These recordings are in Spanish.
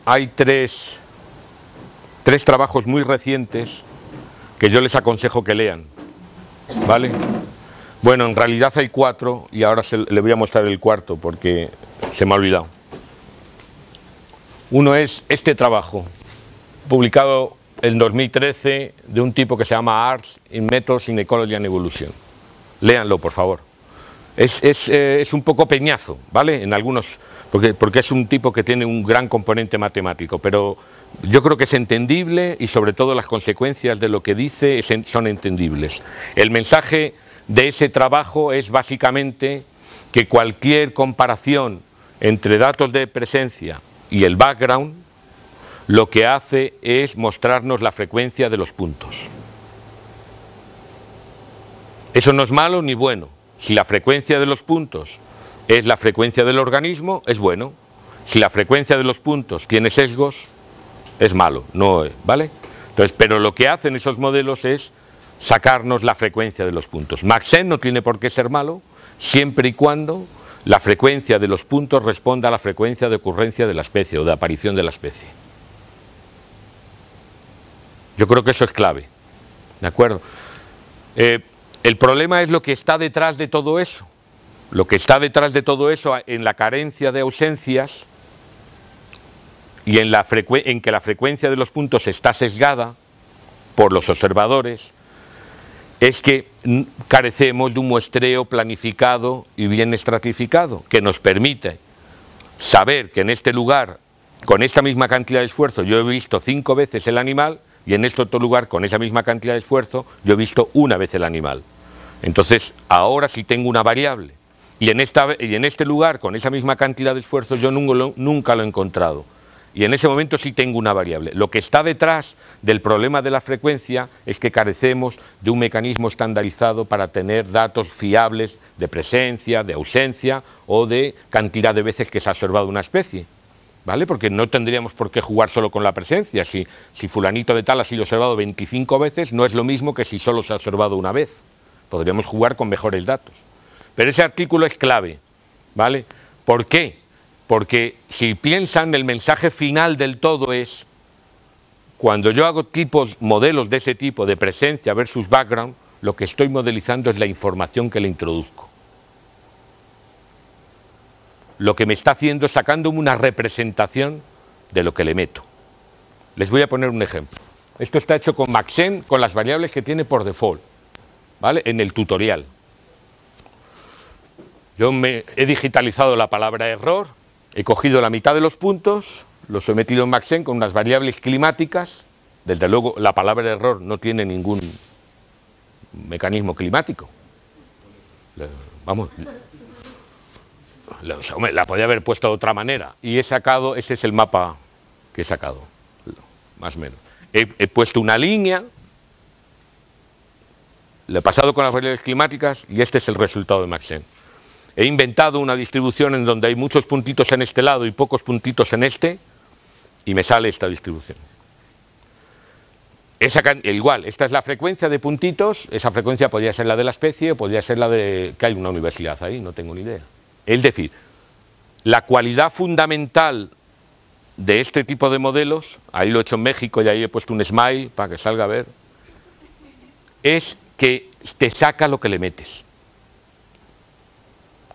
Hay tres trabajos muy recientes que yo les aconsejo que lean, ¿vale? Bueno, en realidad hay 4 y ahora le voy a mostrar el cuarto porque se me ha olvidado. Uno es este trabajo, publicado en 2013, de un tipo que se llama Arts in Methods in Ecology and Evolution. Léanlo, por favor. Es un poco peñazo, ¿vale? En algunos, porque es un tipo que tiene un gran componente matemático, pero yo creo que es entendible y sobre todo las consecuencias de lo que dice son entendibles. El mensaje de ese trabajo es básicamente que cualquier comparación entre datos de presencia y el background lo que hace es mostrarnos la frecuencia de los puntos. Eso no es malo ni bueno. Si la frecuencia de los puntos es la frecuencia del organismo, es bueno. Si la frecuencia de los puntos tiene sesgos, es malo, no, ¿vale? Entonces, pero lo que hacen esos modelos es sacarnos la frecuencia de los puntos. Maxent no tiene por qué ser malo, siempre y cuando la frecuencia de los puntos responda a la frecuencia de ocurrencia de la especie o de aparición de la especie. Yo creo que eso es clave, ¿de acuerdo? El problema es lo que está detrás de todo eso. Lo que está detrás de todo eso en la carencia de ausencias y en que la frecuencia de los puntos está sesgada por los observadores, es que carecemos de un muestreo planificado y bien estratificado, que nos permite saber que en este lugar, con esta misma cantidad de esfuerzo, yo he visto 5 veces el animal, y en este otro lugar, con esa misma cantidad de esfuerzo, yo he visto 1 vez el animal. Entonces, ahora sí tengo una variable, y en este lugar, con esa misma cantidad de esfuerzo, yo nunca lo he encontrado. Y en ese momento sí tengo una variable. Lo que está detrás del problema de la frecuencia es que carecemos de un mecanismo estandarizado para tener datos fiables de presencia, de ausencia o de cantidad de veces que se ha observado una especie, ¿vale? Porque no tendríamos por qué jugar solo con la presencia. Si fulanito de tal ha sido observado 25 veces, no es lo mismo que si solo se ha observado una vez. Podríamos jugar con mejores datos. Pero ese artículo es clave, ¿vale? ¿Por qué? Porque si piensan, el mensaje final del todo es, cuando yo hago modelos de ese tipo, de presencia versus background, lo que estoy modelizando es la información que le introduzco. Lo que me está haciendo es sacándome una representación de lo que le meto. Les voy a poner un ejemplo. Esto está hecho con Maxent, con las variables que tiene por default, ¿vale? En el tutorial. Yo he digitalizado la palabra error, he cogido la mitad de los puntos, los he metido en Maxent con unas variables climáticas. Desde luego, la palabra error no tiene ningún mecanismo climático. Vamos, la podía haber puesto de otra manera. Y he sacado, ese es el mapa que he sacado, más o menos. He puesto una línea, le he pasado con las variables climáticas y este es el resultado de Maxent. He inventado una distribución en donde hay muchos puntitos en este lado y pocos puntitos en este, y me sale esta distribución. Igual, esta es la frecuencia de puntitos, esa frecuencia podría ser la de la especie o podría ser la de que hay una universidad ahí, no tengo ni idea. Es decir, la cualidad fundamental de este tipo de modelos, ahí lo he hecho en México y ahí he puesto un smile para que salga a ver, es que te saca lo que le metes.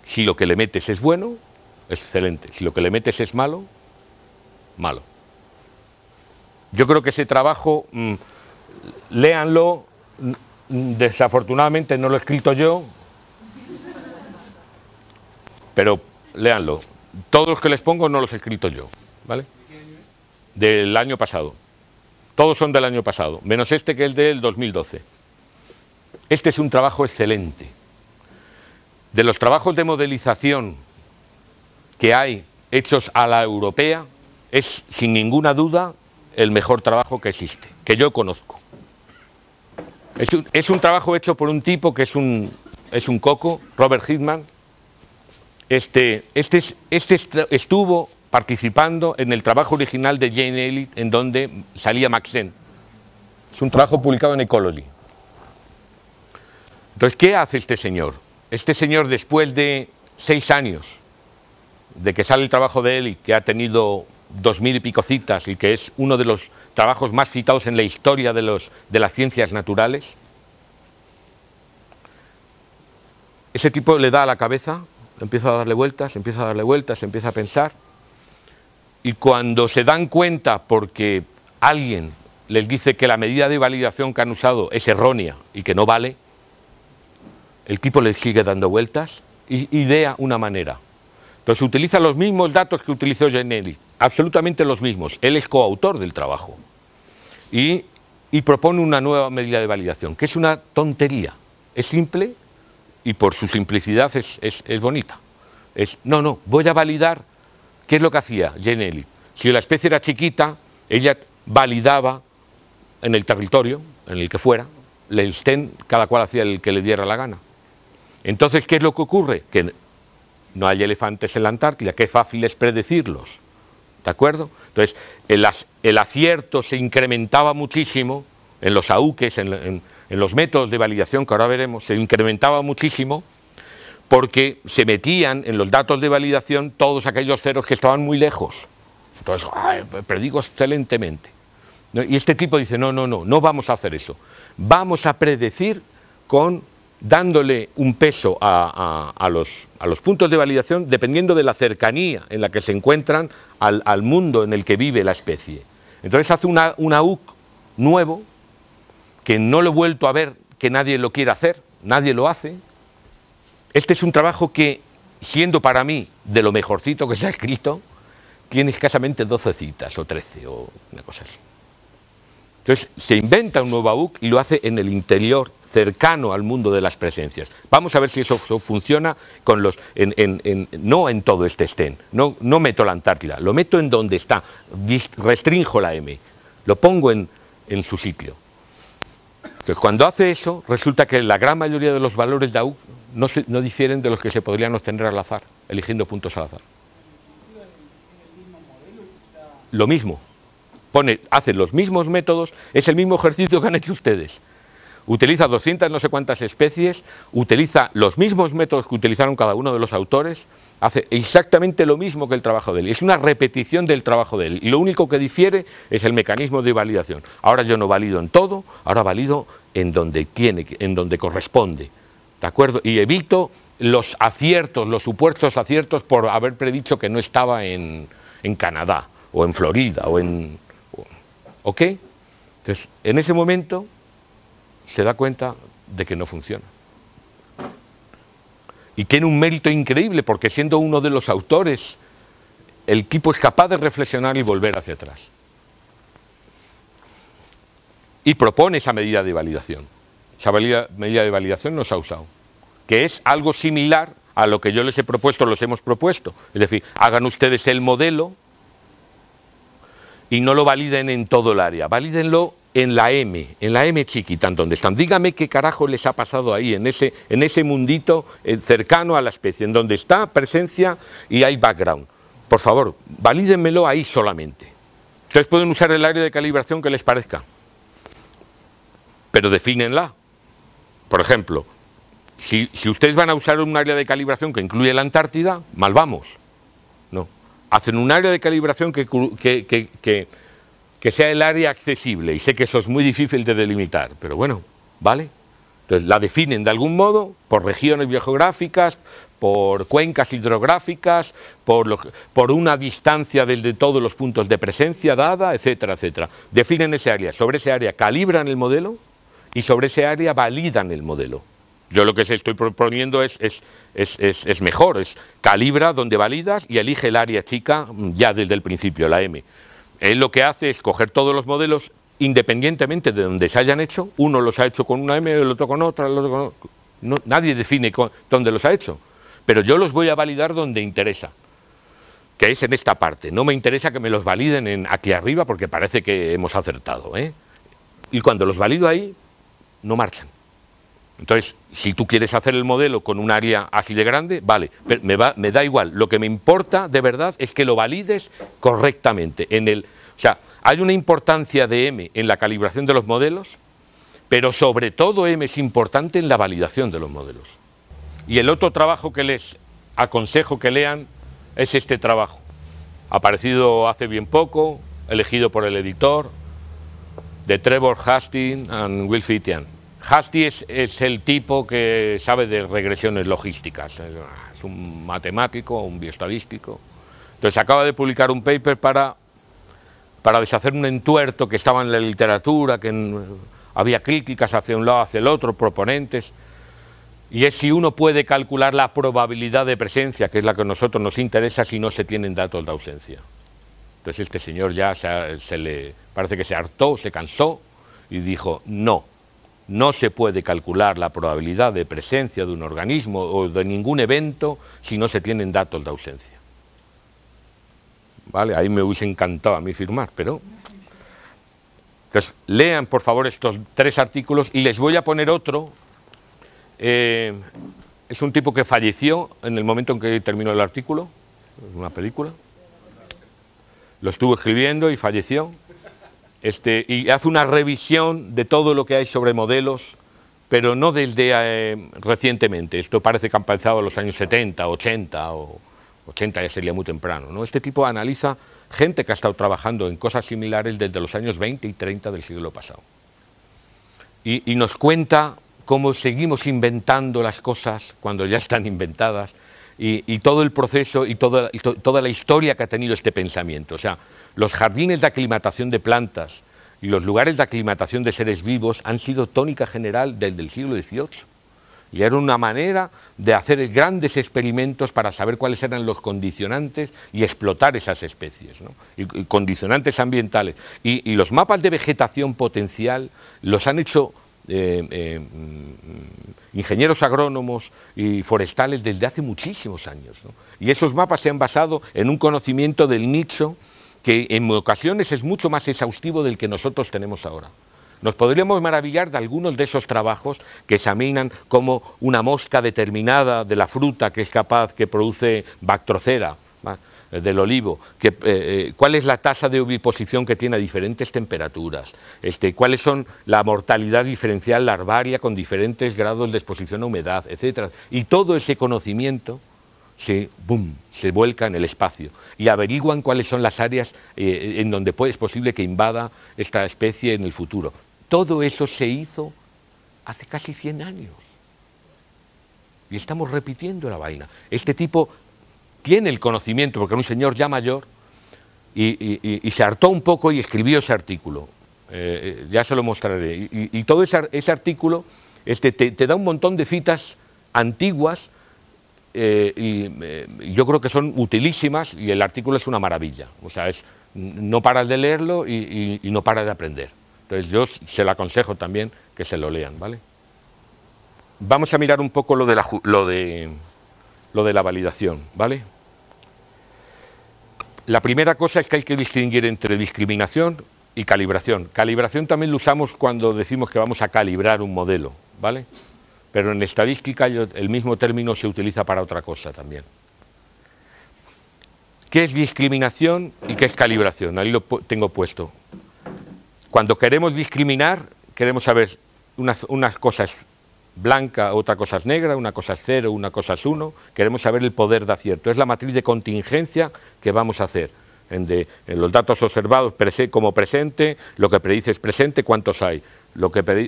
Si lo que le metes es bueno, excelente. Si lo que le metes es malo, malo. Yo creo que ese trabajo, léanlo, desafortunadamente no lo he escrito yo, pero léanlo. Todos los que les pongo no los he escrito yo, ¿vale? Del año pasado. Todos son del año pasado, menos este que es del 2012. Este es un trabajo excelente. De los trabajos de modelización que hay hechos a la europea, es sin ninguna duda el mejor trabajo que existe, que yo conozco. Es un trabajo hecho por un tipo que es un coco, Robert Hickman. Este estuvo participando en el trabajo original de Jane Elliott, en donde salía Maxent. Es un trabajo publicado en Ecology. Entonces, ¿qué hace este señor? Este señor, después de 6 años de que sale el trabajo de Elliott, que ha tenido 2000 y pico citas y que es uno de los trabajos más citados en la historia de las ciencias naturales. Ese tipo le da a la cabeza, empieza a darle vueltas, empieza a darle vueltas, empieza a pensar, y cuando se dan cuenta porque alguien les dice que la medida de validación que han usado es errónea y que no vale, el tipo les sigue dando vueltas y idea una manera. Entonces utiliza los mismos datos que utilizó Jane, absolutamente los mismos. Él es coautor del trabajo y propone una nueva medida de validación, que es una tontería. Es simple y por su simplicidad es bonita. No, voy a validar. ¿Qué es lo que hacía Jane Ellis? Si la especie era chiquita, ella validaba en el territorio, en el que fuera, el STEM, cada cual hacía el que le diera la gana. Entonces, ¿qué es lo que ocurre? Que no hay elefantes en la Antártida, qué fácil es predecirlos, ¿de acuerdo? Entonces, el acierto se incrementaba muchísimo en los AUKes, en los métodos de validación que ahora veremos, se incrementaba muchísimo porque se metían en los datos de validación todos aquellos ceros que estaban muy lejos. Entonces, predigo excelentemente. Y este tipo dice, no vamos a hacer eso. Vamos a predecir dándole un peso a los puntos de validación dependiendo de la cercanía en la que se encuentran al mundo en el que vive la especie. Entonces hace un AUK nuevo, que no lo he vuelto a ver, que nadie lo quiere hacer, nadie lo hace. Este es un trabajo que, siendo para mí de lo mejorcito que se ha escrito, tiene escasamente 12 citas o 13 o una cosa así. Entonces se inventa un nuevo AUK y lo hace en el interior, cercano al mundo de las presencias. Vamos a ver si eso funciona con no en todo este STEM, no meto la Antártida, lo meto en donde está, restrinjo la M, lo pongo en su sitio. Entonces, cuando hace eso, resulta que la gran mayoría de los valores de AUK no difieren de los que se podrían obtener al azar, eligiendo puntos al azar. Lo mismo, hace los mismos métodos, es el mismo ejercicio que han hecho ustedes. Utiliza 200 no sé cuántas especies, utiliza los mismos métodos que utilizaron cada uno de los autores, hace exactamente lo mismo que el trabajo de él. Es una repetición del trabajo de él. Y lo único que difiere es el mecanismo de validación. Ahora yo no valido en todo, ahora valido en donde corresponde. ¿De acuerdo? Y evito los aciertos, los supuestos aciertos por haber predicho que no estaba en Canadá, o en Florida, ¿ok? Entonces, en ese momento se da cuenta de que no funciona. Y tiene un mérito increíble, porque siendo uno de los autores, el tipo es capaz de reflexionar y volver hacia atrás. Y propone esa medida de validación. Esa medida de validación no se ha usado, que es algo similar a lo que yo les he propuesto, los hemos propuesto. Es decir, hagan ustedes el modelo y no lo validen en todo el área, valídenlo en la M chiquita, donde están. Dígame qué carajo les ha pasado ahí, en ese mundito cercano a la especie, en donde está presencia y hay background. Por favor, valídenmelo ahí solamente. Ustedes pueden usar el área de calibración que les parezca, pero defínenla. Por ejemplo, si ustedes van a usar un área de calibración que incluye la Antártida, mal vamos. No. Hacen un área de calibración que sea el área accesible, y sé que eso es muy difícil de delimitar, pero bueno, ¿vale? Entonces la definen de algún modo, por regiones biogeográficas, por cuencas hidrográficas, por una distancia desde todos los puntos de presencia dada, etcétera, etcétera. Definen ese área, sobre ese área calibran el modelo y sobre ese área validan el modelo. Yo lo que les estoy proponiendo es mejor, es calibra donde validas y elige el área chica ya desde el principio, la M. Él lo que hace es coger todos los modelos independientemente de donde se hayan hecho. Uno los ha hecho con una M, el otro con otra, el otro con otra. No, nadie define dónde los ha hecho, pero yo los voy a validar donde interesa, que es en esta parte. No me interesa que me los validen aquí arriba porque parece que hemos acertado, ¿eh? Y cuando los valido ahí, no marchan. Entonces, si tú quieres hacer el modelo con un área así de grande, vale, pero me da igual. Lo que me importa de verdad es que lo valides correctamente. O sea, hay una importancia de M en la calibración de los modelos, pero sobre todo M es importante en la validación de los modelos. Y el otro trabajo que les aconsejo que lean es este trabajo. aparecido hace bien poco, elegido por el editor, de Trevor Hastings and Will Fittian. Hastings es el tipo que sabe de regresiones logísticas, es un matemático, un bioestadístico. Entonces acaba de publicar un paper para deshacer un entuerto que estaba en la literatura, que había críticas hacia un lado, hacia el otro, proponentes, y es si uno puede calcular la probabilidad de presencia, que es la que a nosotros nos interesa, si no se tienen datos de ausencia. Entonces este señor ya parece que se hartó, se cansó y dijo, no se puede calcular la probabilidad de presencia de un organismo o de ningún evento si no se tienen datos de ausencia. ¿Vale? Ahí me hubiese encantado a mí firmar, pero... Entonces, lean por favor estos 3 artículos y les voy a poner otro. Es un tipo que falleció en el momento en que terminó el artículo, es una película. Lo estuvo escribiendo y falleció. Y hace una revisión de todo lo que hay sobre modelos, pero no desde recientemente. Esto parece que han empezado en los años 70, 80, o 80 ya sería muy temprano, ¿no? Este tipo analiza gente que ha estado trabajando en cosas similares desde los años 20 y 30 del siglo pasado. Y nos cuenta cómo seguimos inventando las cosas cuando ya están inventadas, y todo el proceso y toda la historia que ha tenido este pensamiento. O sea, los jardines de aclimatación de plantas y los lugares de aclimatación de seres vivos han sido tónica general desde el siglo XVIII. Y era una manera de hacer grandes experimentos para saber cuáles eran los condicionantes y explotar esas especies, ¿no? Y condicionantes ambientales. Y los mapas de vegetación potencial los han hecho ingenieros agrónomos y forestales desde hace muchísimos años, ¿no? Y esos mapas se han basado en un conocimiento del nicho que en ocasiones es mucho más exhaustivo del que nosotros tenemos ahora. Nos podríamos maravillar de algunos de esos trabajos que examinan cómo una mosca determinada de la fruta que es capaz, que produce Bactrocera, del olivo, cuál es la tasa de oviposición que tiene a diferentes temperaturas, cuáles son la mortalidad diferencial larvaria con diferentes grados de exposición a humedad, etc. Y todo ese conocimiento se vuelca en el espacio y averiguan cuáles son las áreas en donde es posible que invada esta especie en el futuro. Todo eso se hizo hace casi 100 años. Y estamos repitiendo la vaina. Este tipo tiene el conocimiento, porque era un señor ya mayor, y se hartó un poco y escribió ese artículo. Ya se lo mostraré. Y todo ese artículo te da un montón de citas antiguas, y yo creo que son utilísimas, y el artículo es una maravilla. O sea, no paras de leerlo y no paras de aprender. Entonces yo se lo aconsejo también que se lo lean, ¿vale? Vamos a mirar un poco lo de la validación, ¿vale? La primera cosa es que hay que distinguir entre discriminación y calibración. Calibración también lo usamos cuando decimos que vamos a calibrar un modelo, ¿vale? Pero en estadística el mismo término se utiliza para otra cosa también. ¿Qué es discriminación y qué es calibración? Ahí lo tengo puesto. Cuando queremos discriminar, queremos saber unas cosas blanca, otra cosa es negra, una cosa es 0, una cosa es 1, queremos saber el poder de acierto. Es la matriz de contingencia que vamos a hacer. En los datos observados como presente, lo que predice es presente, cuántos hay.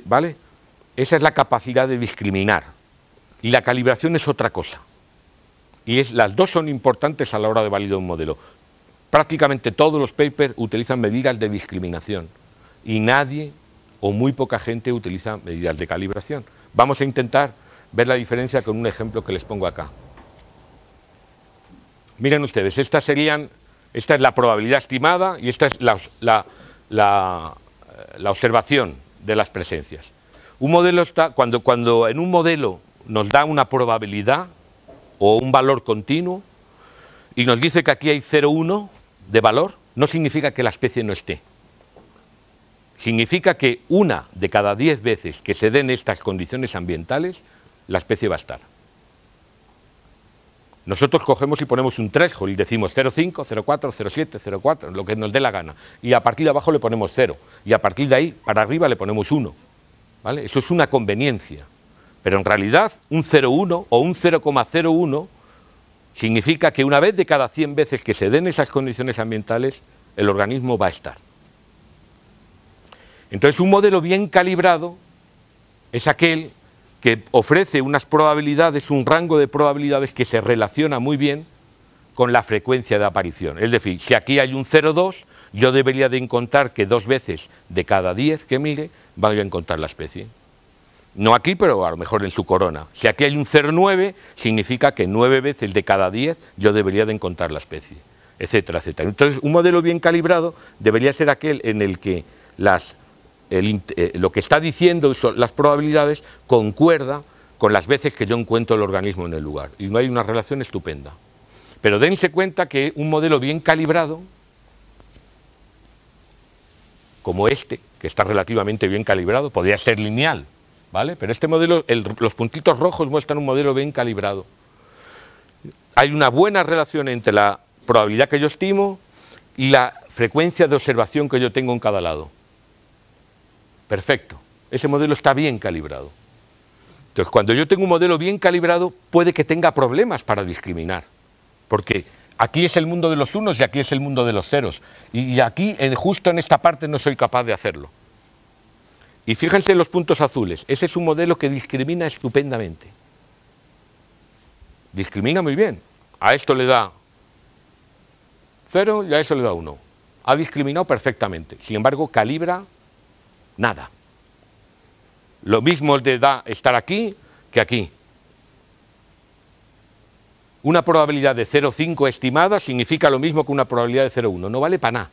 ¿Vale? Esa es la capacidad de discriminar. Y la calibración es otra cosa. Y las dos son importantes a la hora de validar un modelo. Prácticamente todos los papers utilizan medidas de discriminación. Y nadie o muy poca gente utiliza medidas de calibración. Vamos a intentar ver la diferencia con un ejemplo que les pongo acá. Miren ustedes, esta es la probabilidad estimada y esta es la observación de las presencias. Un modelo cuando en un modelo nos da una probabilidad o un valor continuo y nos dice que aquí hay 0,1 de valor, no significa que la especie no esté. Significa que 1 de cada 10 veces que se den estas condiciones ambientales, la especie va a estar. Nosotros cogemos y ponemos un threshold y decimos 0,5, 0,4, 0,7, 0,4, lo que nos dé la gana. Y a partir de abajo le ponemos 0. Y a partir de ahí, para arriba, le ponemos 1. ¿Vale? Eso es una conveniencia. Pero en realidad, un 0,1 o un 0,01 significa que una vez de cada 100 veces que se den esas condiciones ambientales, el organismo va a estar. Entonces, un modelo bien calibrado es aquel que ofrece unas probabilidades, un rango de probabilidades que se relaciona muy bien con la frecuencia de aparición. Es decir, si aquí hay un 0,2, yo debería de encontrar que 2 veces de cada 10 que mire voy a encontrar la especie. No aquí, pero a lo mejor en su corona. Si aquí hay un 0,9, significa que 9 veces de cada 10 yo debería de encontrar la especie, etcétera, etcétera. Entonces, un modelo bien calibrado debería ser aquel en el que lo que está diciendo las probabilidades concuerda con las veces que yo encuentro el organismo en el lugar. Y no hay una relación estupenda. Pero dense cuenta que un modelo bien calibrado, como este, que está relativamente bien calibrado, podría ser lineal, ¿vale? Pero este modelo, los puntitos rojos muestran un modelo bien calibrado. Hay una buena relación entre la probabilidad que yo estimo y la frecuencia de observación que yo tengo en cada lado. Perfecto. Ese modelo está bien calibrado. Entonces, cuando yo tengo un modelo bien calibrado, puede que tenga problemas para discriminar. Porque aquí es el mundo de los unos y aquí es el mundo de los ceros. Y aquí, justo en esta parte, no soy capaz de hacerlo. Y fíjense en los puntos azules. Ese es un modelo que discrimina estupendamente. Discrimina muy bien. A esto le da 0 y a eso le da 1. Ha discriminado perfectamente. Sin embargo, calibra nada. Lo mismo le da estar aquí que aquí. Una probabilidad de 0,5 estimada significa lo mismo que una probabilidad de 0,1. No vale para nada,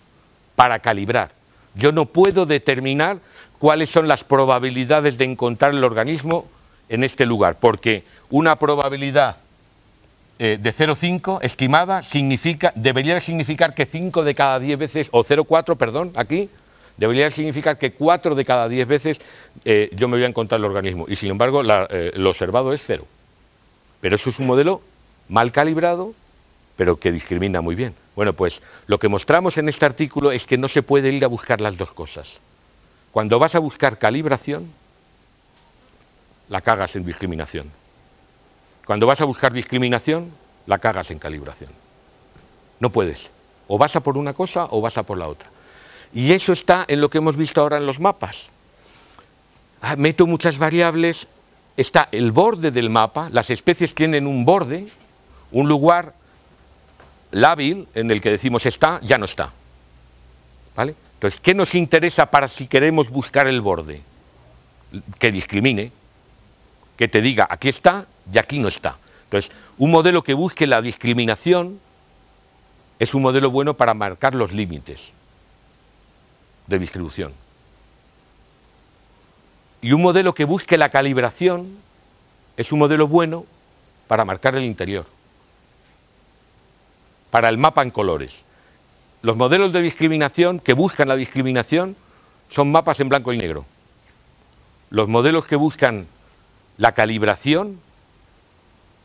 para calibrar. Yo no puedo determinar cuáles son las probabilidades de encontrar el organismo en este lugar, porque una probabilidad de 0,5 estimada debería significar que 5 de cada 10 veces, o 0,4, perdón, aquí, debería significar que 4 de cada 10 veces yo me voy a encontrar el organismo. Y sin embargo, lo observado es 0. Pero eso es un modelo mal calibrado, pero que discrimina muy bien. Bueno, pues lo que mostramos en este artículo es que no se puede ir a buscar las dos cosas. Cuando vas a buscar calibración, la cagas en discriminación. Cuando vas a buscar discriminación, la cagas en calibración. No puedes. O vas a por una cosa o vas a por la otra. Y eso está en lo que hemos visto ahora en los mapas. Meto muchas variables, está el borde del mapa, las especies tienen un borde, un lugar lábil en el que decimos está, ya no está. ¿Vale? Entonces, ¿qué nos interesa para si queremos buscar el borde? Que discrimine, que te diga aquí está y aquí no está. Entonces, un modelo que busque la discriminación es un modelo bueno para marcar los límites de distribución. Y un modelo que busque la calibración es un modelo bueno para marcar el interior, para el mapa en colores. Los modelos de discriminación que buscan la discriminación son mapas en blanco y negro. Los modelos que buscan la calibración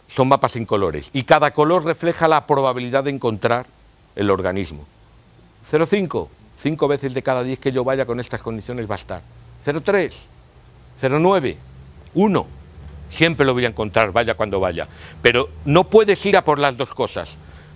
son mapas en colores. Y cada color refleja la probabilidad de encontrar el organismo. 0,5, 5 veces de cada 10 que yo vaya con estas condiciones va a estar. 0,3, 0,9, 1. Siempre lo voy a encontrar, vaya cuando vaya. Pero no puedes ir a por las dos cosas.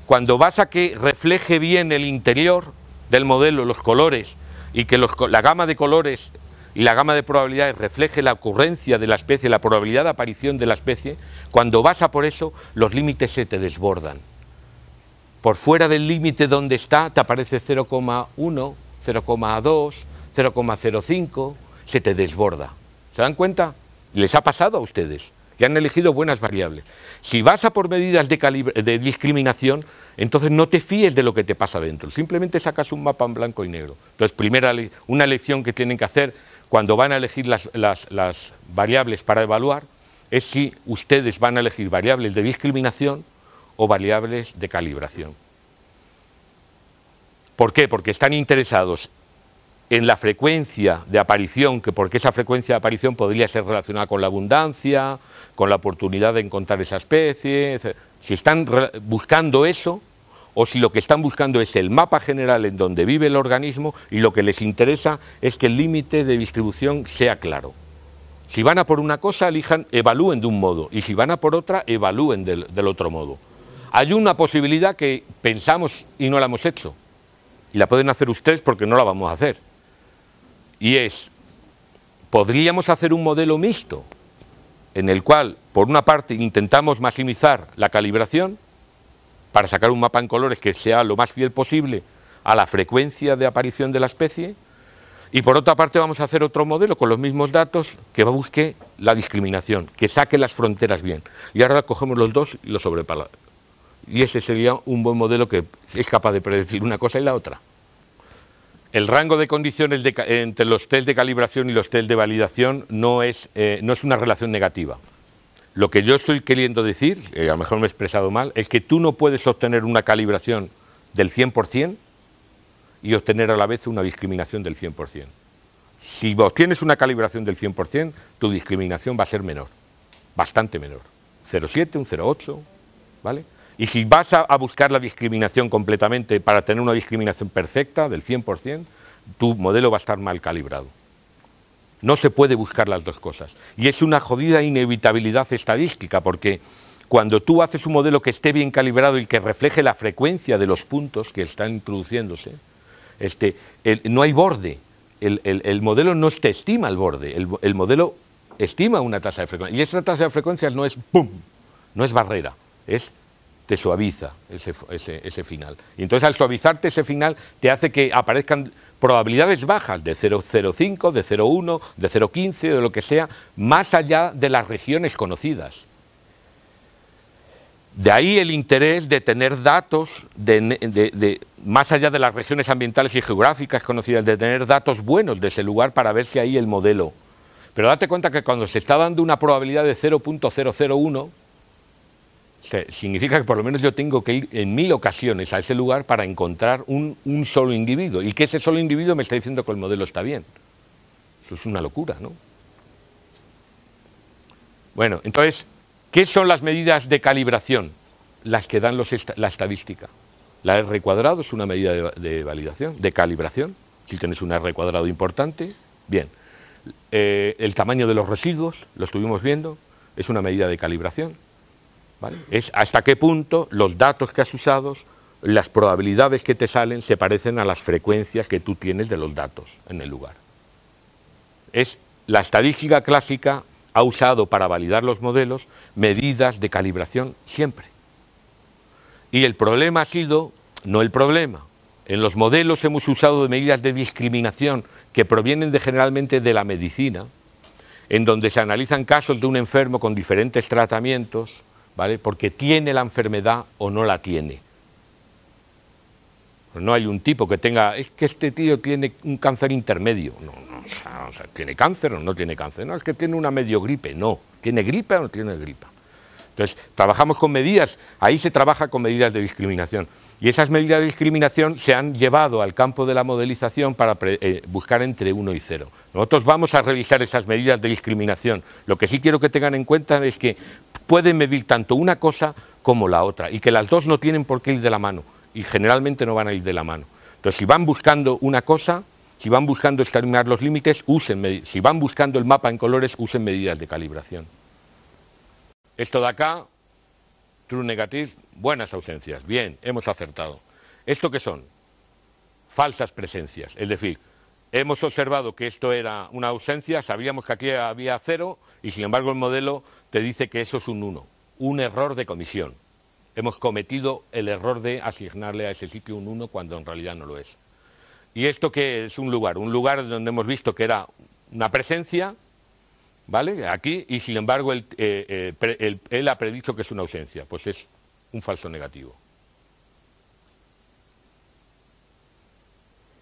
Cuando vas a que refleje bien el interior del modelo, los colores, y que la gama de colores y la gama de probabilidades refleje la ocurrencia de la especie, la probabilidad de aparición de la especie, cuando vas a por eso, los límites se te desbordan. Por fuera del límite donde está, te aparece 0,1, 0,2, 0,05, se te desborda. ¿Se dan cuenta? Les ha pasado a ustedes, que han elegido buenas variables. Si vas a por medidas de discriminación, entonces no te fíes de lo que te pasa dentro, simplemente sacas un mapa en blanco y negro. Entonces, una elección que tienen que hacer cuando van a elegir las variables para evaluar es si ustedes van a elegir variables de discriminación o variables de calibración. ¿Por qué? Porque están interesados en la frecuencia de aparición, porque esa frecuencia de aparición podría ser relacionada con la abundancia, con la oportunidad de encontrar esa especie, etc. Si están buscando eso, o si lo que están buscando es el mapa general en donde vive el organismo y lo que les interesa es que el límite de distribución sea claro. Si van a por una cosa, evalúen de un modo, y si van a por otra, evalúen del otro modo. Hay una posibilidad que pensamos y no la hemos hecho, y la pueden hacer ustedes porque no la vamos a hacer, y es, podríamos hacer un modelo mixto, en el cual, por una parte, intentamos maximizar la calibración, para sacar un mapa en colores que sea lo más fiel posible a la frecuencia de aparición de la especie, y por otra parte vamos a hacer otro modelo con los mismos datos que busque la discriminación, que saque las fronteras bien. Y ahora cogemos los dos y los sobrepasamos. Y ese sería un buen modelo que es capaz de predecir una cosa y la otra. El rango de condiciones entre los test de calibración y los test de validación no es una relación negativa. Lo que yo estoy queriendo decir, a lo mejor me he expresado mal, es que tú no puedes obtener una calibración del 100% y obtener a la vez una discriminación del 100%. Si obtienes una calibración del 100%, tu discriminación va a ser menor, bastante menor. 0,7, un 0,8, ¿vale? Y si vas a buscar la discriminación completamente para tener una discriminación perfecta del 100%, tu modelo va a estar mal calibrado. No se puede buscar las dos cosas. Y es una jodida inevitabilidad estadística, porque cuando tú haces un modelo que esté bien calibrado y que refleje la frecuencia de los puntos que están introduciéndose, no hay borde. El modelo no te estima el borde, el modelo estima una tasa de frecuencia. Y esa tasa de frecuencia no es ¡pum!, no es barrera, te suaviza ese final. Y entonces al suavizarte ese final te hace que aparezcan probabilidades bajas de 0,05, de 0,1, de 0,15, de lo que sea, más allá de las regiones conocidas. De ahí el interés de tener datos, más allá de las regiones ambientales y geográficas conocidas, de tener datos buenos de ese lugar para ver si hay el modelo. Pero date cuenta que cuando se está dando una probabilidad de 0,001, significa que por lo menos yo tengo que ir en 1000 ocasiones a ese lugar para encontrar un solo individuo, y que ese solo individuo me está diciendo que el modelo está bien. Eso es una locura, ¿no? Bueno, entonces, ¿qué son las medidas de calibración? Las que dan la estadística. La R cuadrado es una medida de validación, de calibración. Si tienes un R cuadrado importante, bien. El tamaño de los residuos, lo estuvimos viendo, es una medida de calibración. ¿Vale? Es hasta qué punto los datos que has usado, las probabilidades que te salen, se parecen a las frecuencias que tú tienes de los datos en el lugar. La estadística clásica ha usado para validar los modelos medidas de calibración siempre. Y el problema ha sido, no el problema, en los modelos hemos usado medidas de discriminación que provienen generalmente de la medicina, en donde se analizan casos de un enfermo con diferentes tratamientos, ¿vale? Porque tiene la enfermedad o no la tiene. No hay un tipo que tenga, es que este tío tiene un cáncer intermedio. No, o sea, ¿tiene cáncer o no tiene cáncer? No, es que tiene una medio gripe. No, ¿tiene gripe o no tiene gripe? Entonces, trabajamos con medidas, ahí se trabaja con medidas de discriminación. Y esas medidas de discriminación se han llevado al campo de la modelización para buscar entre 1 y 0. Nosotros vamos a revisar esas medidas de discriminación. Lo que sí quiero que tengan en cuenta es que pueden medir tanto una cosa como la otra, y que las dos no tienen por qué ir de la mano, y generalmente no van a ir de la mano. Entonces, si van buscando una cosa, si van buscando exterminar los límites, si van buscando el mapa en colores, usen medidas de calibración. Esto de acá, true negative, buenas ausencias. Bien, hemos acertado. ¿Esto qué son? Falsas presencias. Es decir, hemos observado que esto era una ausencia, sabíamos que aquí había 0, y sin embargo el modelo te dice que eso es un 1. Un error de comisión. Hemos cometido el error de asignarle a ese sitio un 1 cuando en realidad no lo es. ¿Y esto qué es? Un lugar donde hemos visto que era una presencia, ¿vale? Aquí, y sin embargo él ha predicho que es una ausencia, pues es un falso negativo.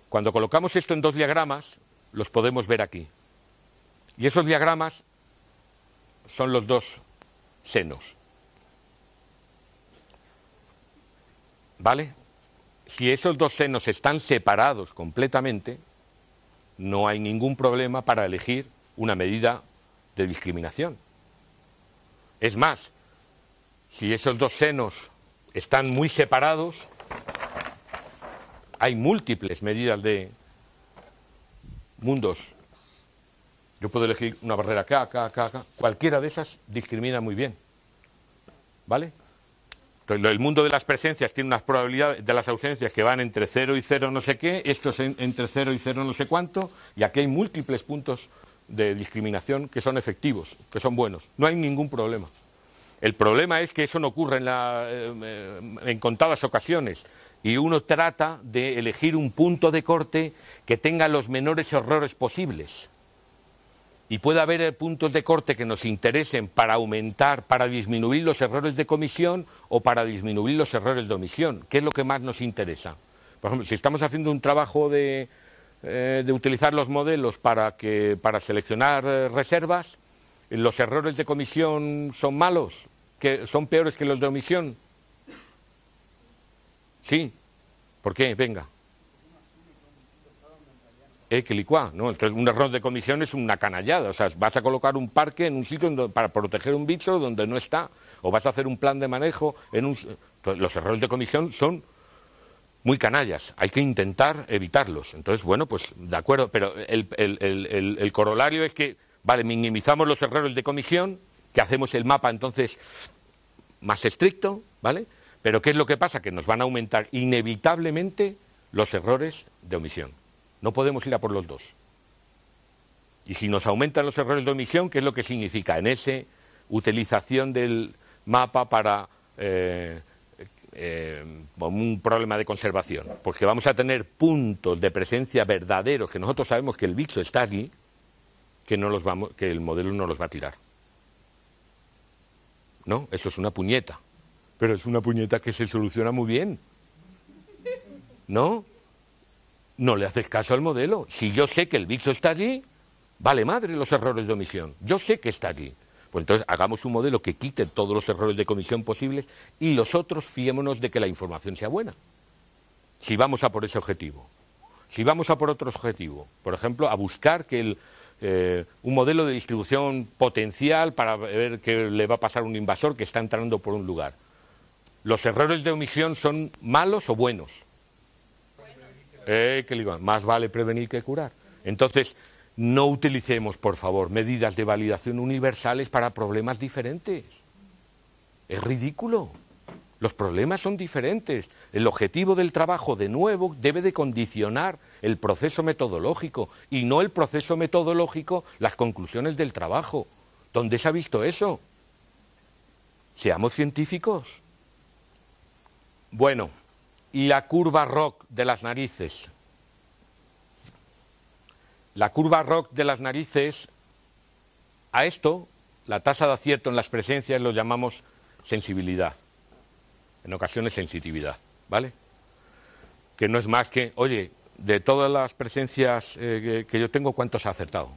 Cuando colocamos esto en dos diagramas, los podemos ver aquí. Y esos diagramas son los dos senos. ¿Vale? Si esos dos senos están separados completamente, no hay ningún problema para elegir una medida de discriminación. Es más, si esos dos senos están muy separados, hay múltiples medidas de mundos. Yo puedo elegir una barrera acá. Cualquiera de esas discrimina muy bien. ¿Vale? Entonces, el mundo de las presencias tiene unas probabilidades de las ausencias que van entre 0 y 0 no sé qué, esto es entre 0 y 0 no sé cuánto, y aquí hay múltiples puntos de discriminación que son efectivos, que son buenos. No hay ningún problema. El problema es que eso no ocurre en contadas ocasiones, y uno trata de elegir un punto de corte que tenga los menores errores posibles. Y puede haber puntos de corte que nos interesen para aumentar, para disminuir los errores de comisión o para disminuir los errores de omisión. ¿Qué es lo que más nos interesa? Por ejemplo, si estamos haciendo un trabajo de utilizar los modelos para seleccionar reservas, ¿los errores de comisión son malos? ¿Que son peores que los de omisión? Sí. ¿Por qué? Venga. Que licuá, ¿no? Entonces, un error de comisión es una canallada. O sea, vas a colocar un parque en un sitio para proteger un bicho donde no está. O vas a hacer un plan de manejo en un... Entonces, los errores de comisión son muy canallas. Hay que intentar evitarlos. Entonces, bueno, pues de acuerdo. Pero el corolario es que, vale, minimizamos los errores de comisión, que hacemos el mapa entonces más estricto, ¿vale? Pero ¿qué es lo que pasa? Que nos van a aumentar inevitablemente los errores de omisión. No podemos ir a por los dos. Y si nos aumentan los errores de omisión, ¿qué es lo que significa? En ese utilización del mapa para un problema de conservación. Pues que vamos a tener puntos de presencia verdaderos, que nosotros sabemos que el bicho está allí, que el modelo no los va a tirar. ¿No? Eso es una puñeta. Pero es una puñeta que se soluciona muy bien. ¿No? No le haces caso al modelo. Si yo sé que el bicho está allí, vale madre los errores de omisión. Yo sé que está allí. Pues entonces hagamos un modelo que quite todos los errores de comisión posibles y los otros fiémonos de que la información sea buena. Si vamos a por ese objetivo. Si vamos a por otro objetivo, por ejemplo, a buscar que un modelo de distribución potencial para ver qué le va a pasar a un invasor que está entrando por un lugar. ¿Los errores de omisión son malos o buenos? Que le digo, más vale prevenir que curar. Entonces, no utilicemos, por favor, medidas de validación universales para problemas diferentes. Es ridículo. Los problemas son diferentes. El objetivo del trabajo, de nuevo, debe de condicionar el proceso metodológico y no el proceso metodológico las conclusiones del trabajo. ¿Dónde se ha visto eso? Seamos científicos. Bueno, y la curva ROC de las narices. La curva ROC de las narices, a esto, la tasa de acierto en las presencias lo llamamos sensibilidad. En ocasiones sensitividad, ¿vale? Que no es más que, oye, de todas las presencias que yo tengo, ¿cuántos ha acertado?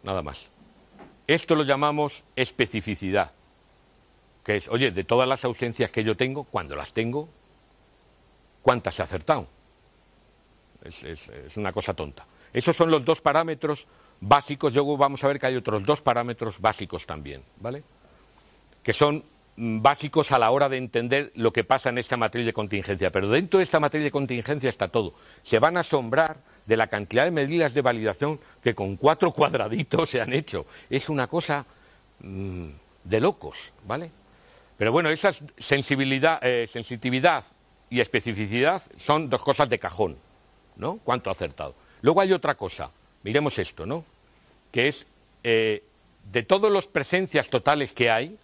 Nada más. Esto lo llamamos especificidad, que es, oye, de todas las ausencias que yo tengo, cuando las tengo, ¿cuántas he acertado? Es una cosa tonta. Esos son los dos parámetros básicos. Luego vamos a ver que hay otros dos parámetros básicos también, ¿vale? Que son básicos a la hora de entender lo que pasa en esta matriz de contingencia. Pero dentro de esta matriz de contingencia está todo. Se van a asombrar de la cantidad de medidas de validación que con 4 cuadraditos se han hecho. Es una cosa de locos, ¿vale? Pero bueno, esas sensitividad y especificidad son dos cosas de cajón, ¿no? ¿Cuánto ha acertado? Luego hay otra cosa, miremos esto, ¿no? Que es, de todas las presencias totales que hay,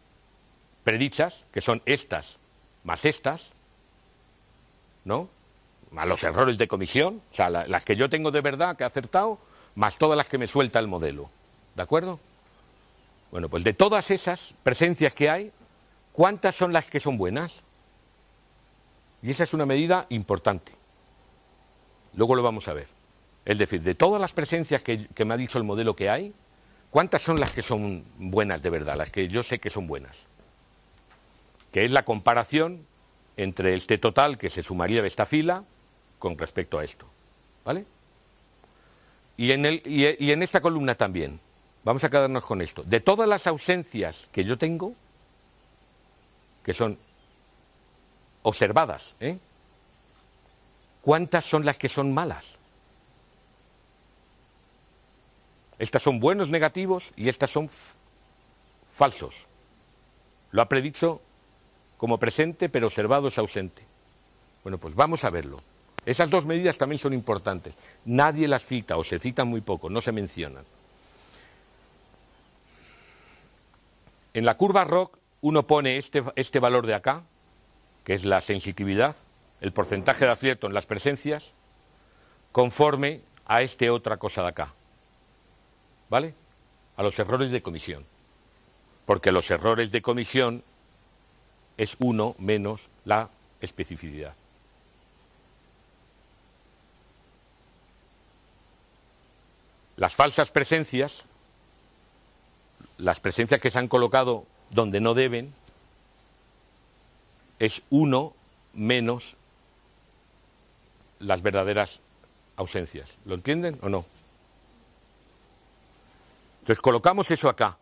predichas, que son estas más estas, ¿no? Más los errores de comisión, o sea, las que yo tengo de verdad que he acertado, más todas las que me suelta el modelo, ¿de acuerdo? Bueno, pues de todas esas presencias que hay, ¿cuántas son las que son buenas? Y esa es una medida importante. Luego lo vamos a ver. Es decir, de todas las presencias que me ha dicho el modelo que hay, ¿cuántas son las que son buenas de verdad? Las que yo sé que son buenas. Que es la comparación entre este total que se sumaría de esta fila con respecto a esto. ¿Vale? Y en esta columna también. Vamos a quedarnos con esto. De todas las ausencias que yo tengo, que son observadas, ¿cuántas son las que son malas? Estas son buenos negativos y estas son falsos. Lo ha predicho como presente, pero observado es ausente. Bueno, pues vamos a verlo. Esas dos medidas también son importantes. Nadie las cita, o se citan muy poco, no se mencionan. En la curva ROC uno pone este valor de acá, que es la sensitividad, el porcentaje de acierto en las presencias, conforme a otra cosa de acá. ¿Vale? A los errores de comisión. Porque los errores de comisión es 1 menos la especificidad. Las falsas presencias, las presencias que se han colocado donde no deben, es 1 menos las verdaderas ausencias. ¿Lo entienden o no? Entonces colocamos eso acá.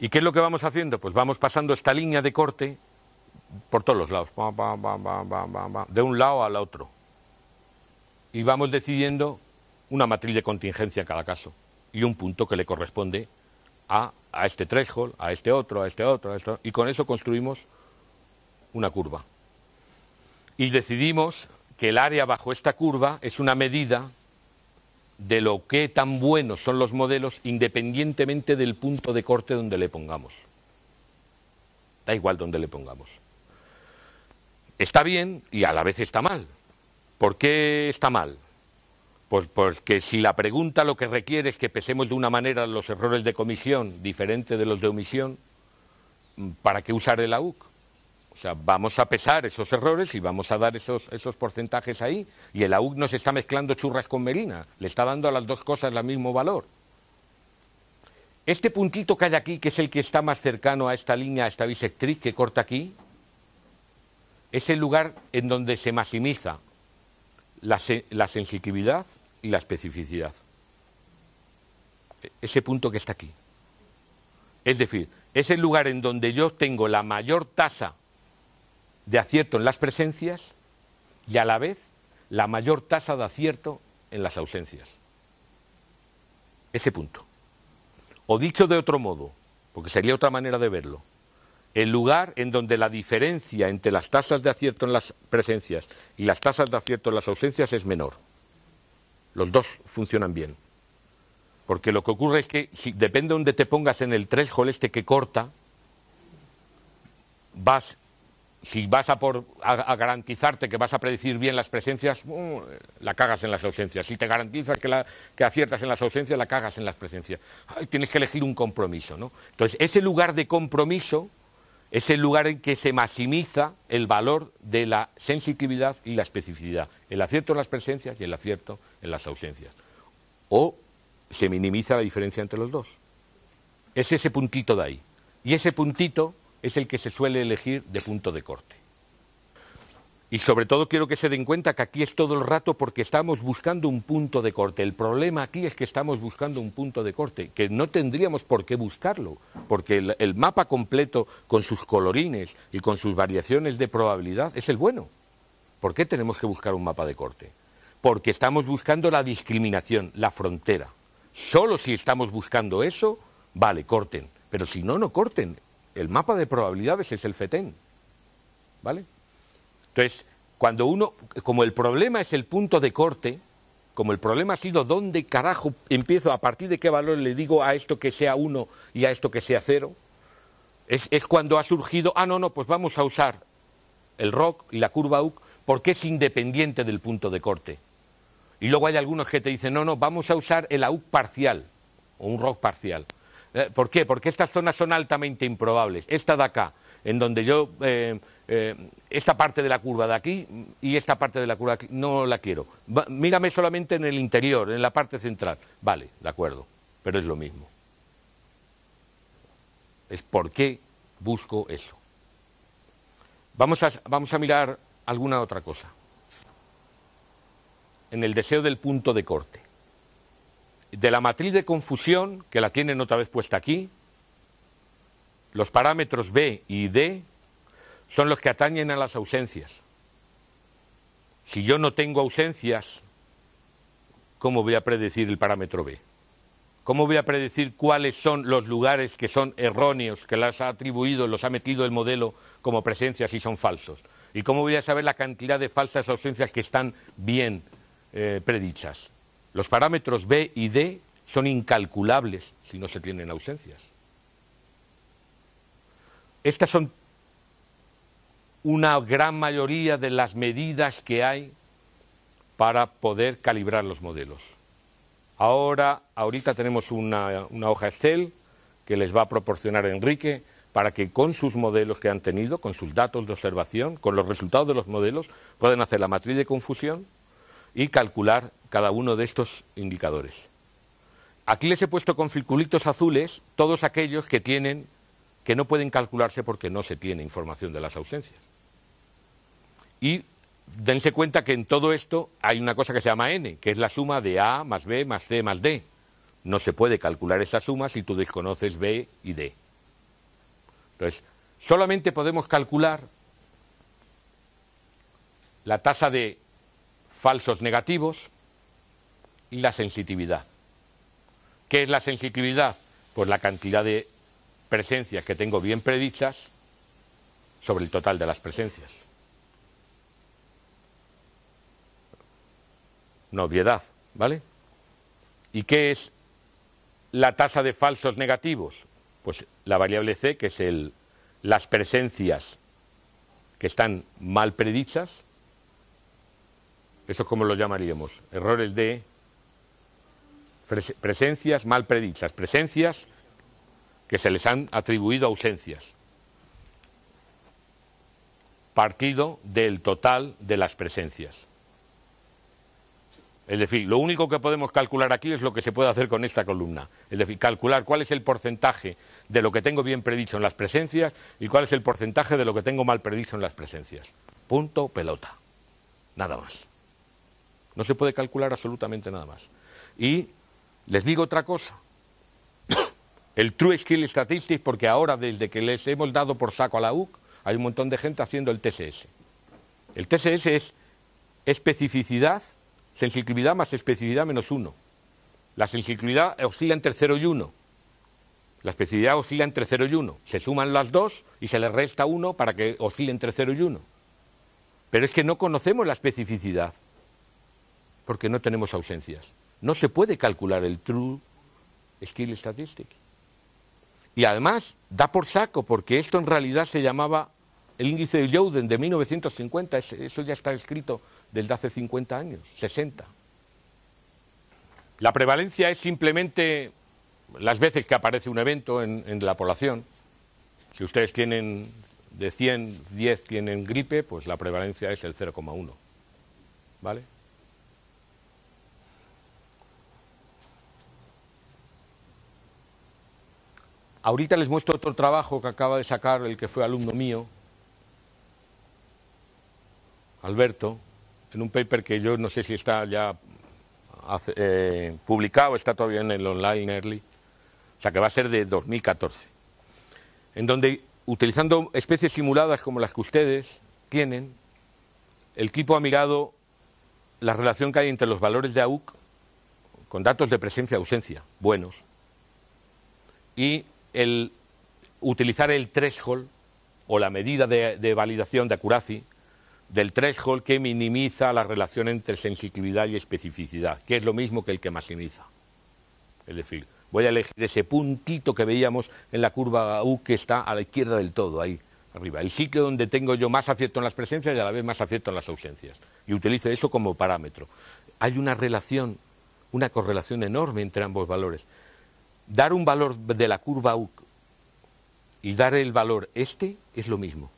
¿Y qué es lo que vamos haciendo? Pues vamos pasando esta línea de corte por todos los lados, de un lado al otro. Y vamos decidiendo una matriz de contingencia en cada caso y un punto que le corresponde a este threshold, a este otro, a este otro, a este otro, y con eso construimos una curva. Y decidimos que el área bajo esta curva es una medida de lo que tan buenos son los modelos independientemente del punto de corte donde le pongamos. Da igual donde le pongamos. Está bien y a la vez está mal. ¿Por qué está mal? Pues porque si la pregunta lo que requiere es que pesemos de una manera los errores de comisión diferente de los de omisión, ¿para qué usar el AUC? O sea, vamos a pesar esos errores y vamos a dar esos porcentajes ahí, y el AUC nos está mezclando churras con melina, le está dando a las dos cosas el mismo valor. Este puntito que hay aquí, que es el que está más cercano a esta línea, a esta bisectriz que corta aquí, es el lugar en donde se maximiza la sensitividad y la especificidad. Ese punto que está aquí. Es decir, es el lugar en donde yo tengo la mayor tasa de acierto en las presencias y a la vez la mayor tasa de acierto en las ausencias. Ese punto. O dicho de otro modo, porque sería otra manera de verlo, el lugar en donde la diferencia entre las tasas de acierto en las presencias y las tasas de acierto en las ausencias es menor. Los dos funcionan bien. Porque lo que ocurre es que, depende de donde te pongas en el threshold este que corta, si vas a garantizarte que vas a predecir bien las presencias, la cagas en las ausencias. Si te garantizas que aciertas en las ausencias, la cagas en las presencias. Tienes que elegir un compromiso, ¿no? Entonces, ese lugar de compromiso es el lugar en que se maximiza el valor de la sensitividad y la especificidad. El acierto en las presencias y el acierto en las ausencias. O se minimiza la diferencia entre los dos. Es ese puntito de ahí. Y ese puntito es el que se suele elegir de punto de corte. Y sobre todo quiero que se den cuenta que aquí es todo el rato porque estamos buscando un punto de corte. El problema aquí es que estamos buscando un punto de corte, que no tendríamos por qué buscarlo, porque el mapa completo con sus colorines y con sus variaciones de probabilidad es el bueno. ¿Por qué tenemos que buscar un mapa de corte? Porque estamos buscando la discriminación, la frontera. Solo si estamos buscando eso, vale, corten. Pero si no, no corten. El mapa de probabilidades es el FETEN. ¿Vale? Entonces, cuando como el problema es el punto de corte, como el problema ha sido dónde carajo empiezo, a partir de qué valor le digo a esto que sea 1 y a esto que sea 0, es cuando ha surgido, pues vamos a usar el ROC y la curva UC porque es independiente del punto de corte. Y luego hay algunos que te dicen, no, vamos a usar el AUC parcial o un ROC parcial. ¿Por qué? Porque estas zonas son altamente improbables. Esta de acá, en donde yo, esta parte de la curva de aquí y esta parte de la curva de aquí, no la quiero. Mírame solamente en el interior, en la parte central. Vale, de acuerdo, pero es lo mismo. Es por qué busco eso. Vamos a mirar alguna otra cosa. En el deseo del punto de corte. De la matriz de confusión, que la tienen otra vez puesta aquí, los parámetros B y D son los que atañen a las ausencias. Si yo no tengo ausencias, ¿cómo voy a predecir el parámetro B? ¿Cómo voy a predecir cuáles son los lugares que son erróneos, que los ha atribuido, los ha metido el modelo como presencias y son falsos? ¿Y cómo voy a saber la cantidad de falsas ausencias que están bien predichas? Los parámetros B y D son incalculables si no se tienen ausencias. Estas son una gran mayoría de las medidas que hay para poder calibrar los modelos. Ahorita tenemos una hoja Excel que les va a proporcionar Enrique para que con sus modelos que han tenido, con sus datos de observación, con los resultados de los modelos, puedan hacer la matriz de confusión y calcular cada uno de estos indicadores. Aquí les he puesto con circulitos azules todos aquellos que no pueden calcularse porque no se tiene información de las ausencias. Y dense cuenta que en todo esto hay una cosa que se llama N, que es la suma de A más B más C más D. No se puede calcular esa suma si tú desconoces B y D. Entonces, solamente podemos calcular la tasa de falsos negativos y la sensitividad. ¿Qué es la sensitividad? Pues la cantidad de presencias que tengo bien predichas sobre el total de las presencias. Una obviedad, ¿vale? ¿Y qué es la tasa de falsos negativos? Pues la variable C, que es las presencias que están mal predichas. ¿Eso cómo lo llamaríamos? Errores de presencias mal predichas, presencias que se les han atribuido ausencias, partido del total de las presencias. Es decir, lo único que podemos calcular aquí es lo que se puede hacer con esta columna. Es decir, calcular cuál es el porcentaje de lo que tengo bien predicho en las presencias y cuál es el porcentaje de lo que tengo mal predicho en las presencias. Punto, pelota. Nada más. No se puede calcular absolutamente nada más. Y les digo otra cosa. El True Skill Statistics, porque ahora desde que les hemos dado por saco a la UC, hay un montón de gente haciendo el TSS. El TSS es especificidad, sensibilidad más especificidad menos 1. La sensibilidad oscila entre 0 y 1. La especificidad oscila entre 0 y 1. Se suman las dos y se le resta 1 para que oscile entre 0 y 1. Pero es que no conocemos la especificidad porque no tenemos ausencias. No se puede calcular el True Skill Statistics. Y además da por saco porque esto en realidad se llamaba el índice de Youden de 1950. Eso ya está escrito desde hace 50 años, 60. La prevalencia es simplemente las veces que aparece un evento en la población. Si ustedes tienen de 100, 10 tienen gripe, pues la prevalencia es el 0,1. ¿Vale? Ahorita les muestro otro trabajo que acaba de sacar el que fue alumno mío, Alberto, en un paper que yo no sé si está ya publicado, está todavía en el online early, o sea que va a ser de 2014, en donde, utilizando especies simuladas como las que ustedes tienen, el equipo ha mirado la relación que hay entre los valores de AUC con datos de presencia y ausencia, buenos, y el utilizar el threshold o la medida de validación de accuracy del threshold que minimiza la relación entre sensibilidad y especificidad, que es lo mismo que el que maximiza. Es decir, voy a elegir ese puntito que veíamos en la curva U que está a la izquierda del todo, ahí arriba, el sitio donde tengo yo más acierto en las presencias y a la vez más acierto en las ausencias, y utilizo eso como parámetro. Hay una relación, una correlación enorme entre ambos valores. Dar un valor de la curva U y dar el valor este es lo mismo.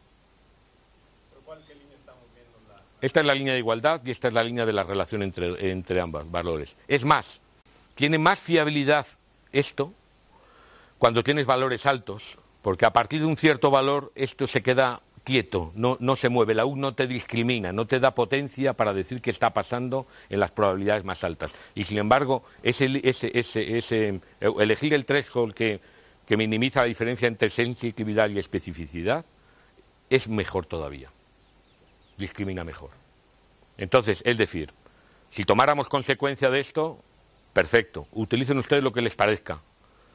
¿Pero cuál línea estamos viendo? Esta es la línea de igualdad y esta es la línea de la relación entre ambos valores. Es más, tiene más fiabilidad esto cuando tienes valores altos, porque a partir de un cierto valor esto se queda quieto, no se mueve, la U no te discrimina, no te da potencia para decir qué está pasando en las probabilidades más altas. Y sin embargo, elegir el threshold que minimiza la diferencia entre sensibilidad y especificidad es mejor todavía, discrimina mejor. Entonces, es decir, si tomáramos consecuencia de esto, Perfecto, utilicen ustedes lo que les parezca,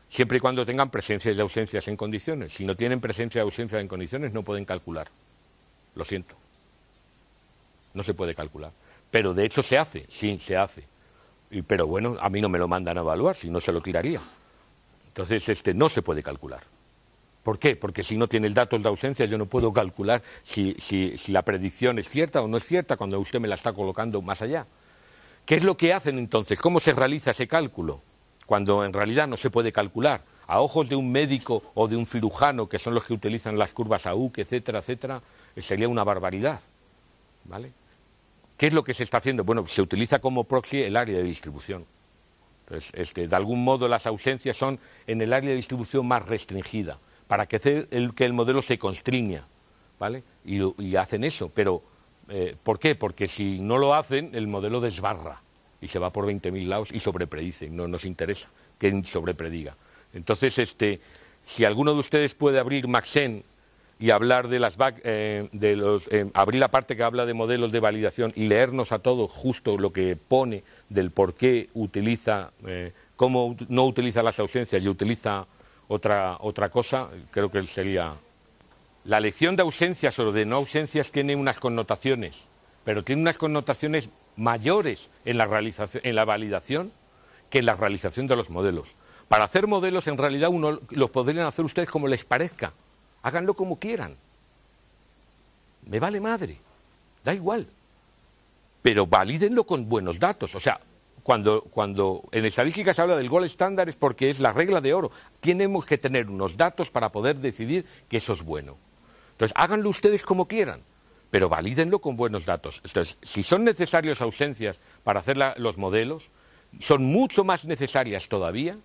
siempre y cuando tengan presencias y ausencias en condiciones. Si no tienen presencia y ausencia en condiciones, no pueden calcular. Lo siento. No se puede calcular. Pero de hecho se hace, sí, se hace. Pero bueno, a mí no me lo mandan a evaluar, si no se lo tiraría. Entonces, no se puede calcular. ¿Por qué? Porque si no tiene el dato de ausencia, yo no puedo calcular si la predicción es cierta o no es cierta cuando usted me la está colocando más allá. ¿Qué es lo que hacen entonces? ¿Cómo se realiza ese cálculo? Cuando en realidad no se puede calcular. A ojos de un médico o de un cirujano, que son los que utilizan las curvas AUC, etcétera, etcétera, sería una barbaridad. ¿Vale? ¿Qué es lo que se está haciendo? Bueno, se utiliza como proxy el área de distribución. Entonces, de algún modo las ausencias son en el área de distribución más restringida, para que el modelo se constriña, ¿vale? Y hacen eso, pero ¿por qué? Porque si no lo hacen, el modelo desbarra y se va por 20.000 lados y sobrepredice. No nos interesa que sobreprediga. Entonces, si alguno de ustedes puede abrir Maxent y hablar de abrir la parte que habla de modelos de validación y leernos a todos justo lo que pone del por qué utiliza, cómo no utiliza las ausencias y utiliza otra cosa, creo que sería... La lección de ausencias o de no ausencias tiene unas connotaciones, pero tiene unas connotaciones mayores en la validación que en la realización de los modelos. Para hacer modelos, en realidad, los podrían hacer ustedes como les parezca. Háganlo como quieran. Me vale madre. Da igual. Pero valídenlo con buenos datos. O sea, cuando en estadística se habla del gold standard es porque es la regla de oro. Tenemos que tener unos datos para poder decidir que eso es bueno. Entonces, háganlo ustedes como quieran, pero valídenlo con buenos datos. Entonces, si son necesarias ausencias para hacer los modelos, son mucho más necesarias todavía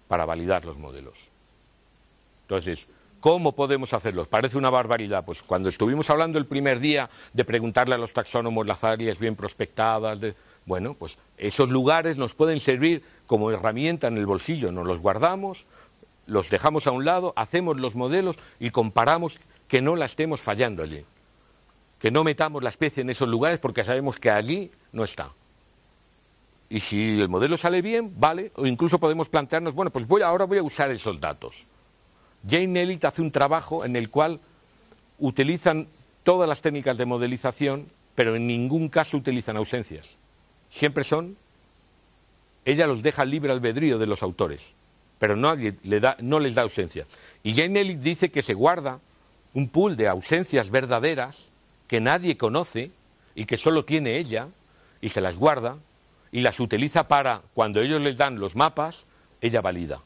para validar los modelos. Entonces, ¿cómo podemos hacerlos? Parece una barbaridad. Pues cuando estuvimos hablando el primer día de preguntarle a los taxónomos las áreas bien prospectadas, bueno, pues esos lugares nos pueden servir como herramienta en el bolsillo. Nos los guardamos, los dejamos a un lado, hacemos los modelos y comparamos que no la estemos fallando allí. Que no metamos la especie en esos lugares porque sabemos que allí no está. Y si el modelo sale bien, vale, o incluso podemos plantearnos, bueno, pues ahora voy a usar esos datos. Jane Elliott hace un trabajo en el cual utilizan todas las técnicas de modelización, pero en ningún caso utilizan ausencias. Siempre ella los deja libre albedrío de los autores, pero no les da ausencias. Y Jane Elliott dice que se guarda un pool de ausencias verdaderas que nadie conoce y que solo tiene ella, y se las guarda y las utiliza para, cuando ellos les dan los mapas, ella valida.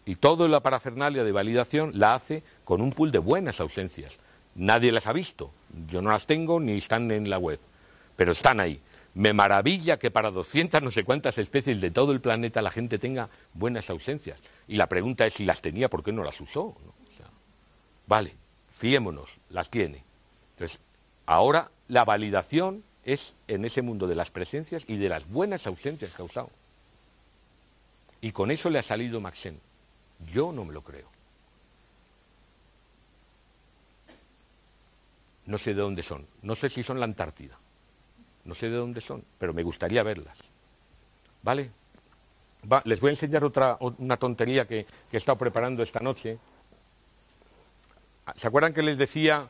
Y toda la parafernalia de validación la hace con un pool de buenas ausencias. Nadie las ha visto, yo no las tengo ni están en la web, pero están ahí. Me maravilla que para 200 no sé cuántas especies de todo el planeta la gente tenga buenas ausencias. Y la pregunta es, si las tenía, ¿por qué no las usó? ¿No? O sea, vale, fiémonos, las tiene. Entonces, ahora la validación es en ese mundo de las presencias y de las buenas ausencias que ha usado. Y con eso le ha salido Maxent. Yo no me lo creo. No sé de dónde son. No sé si son la Antártida. No sé de dónde son, pero me gustaría verlas. ¿Vale? Les voy a enseñar una tontería que he estado preparando esta noche. ¿Se acuerdan que les decía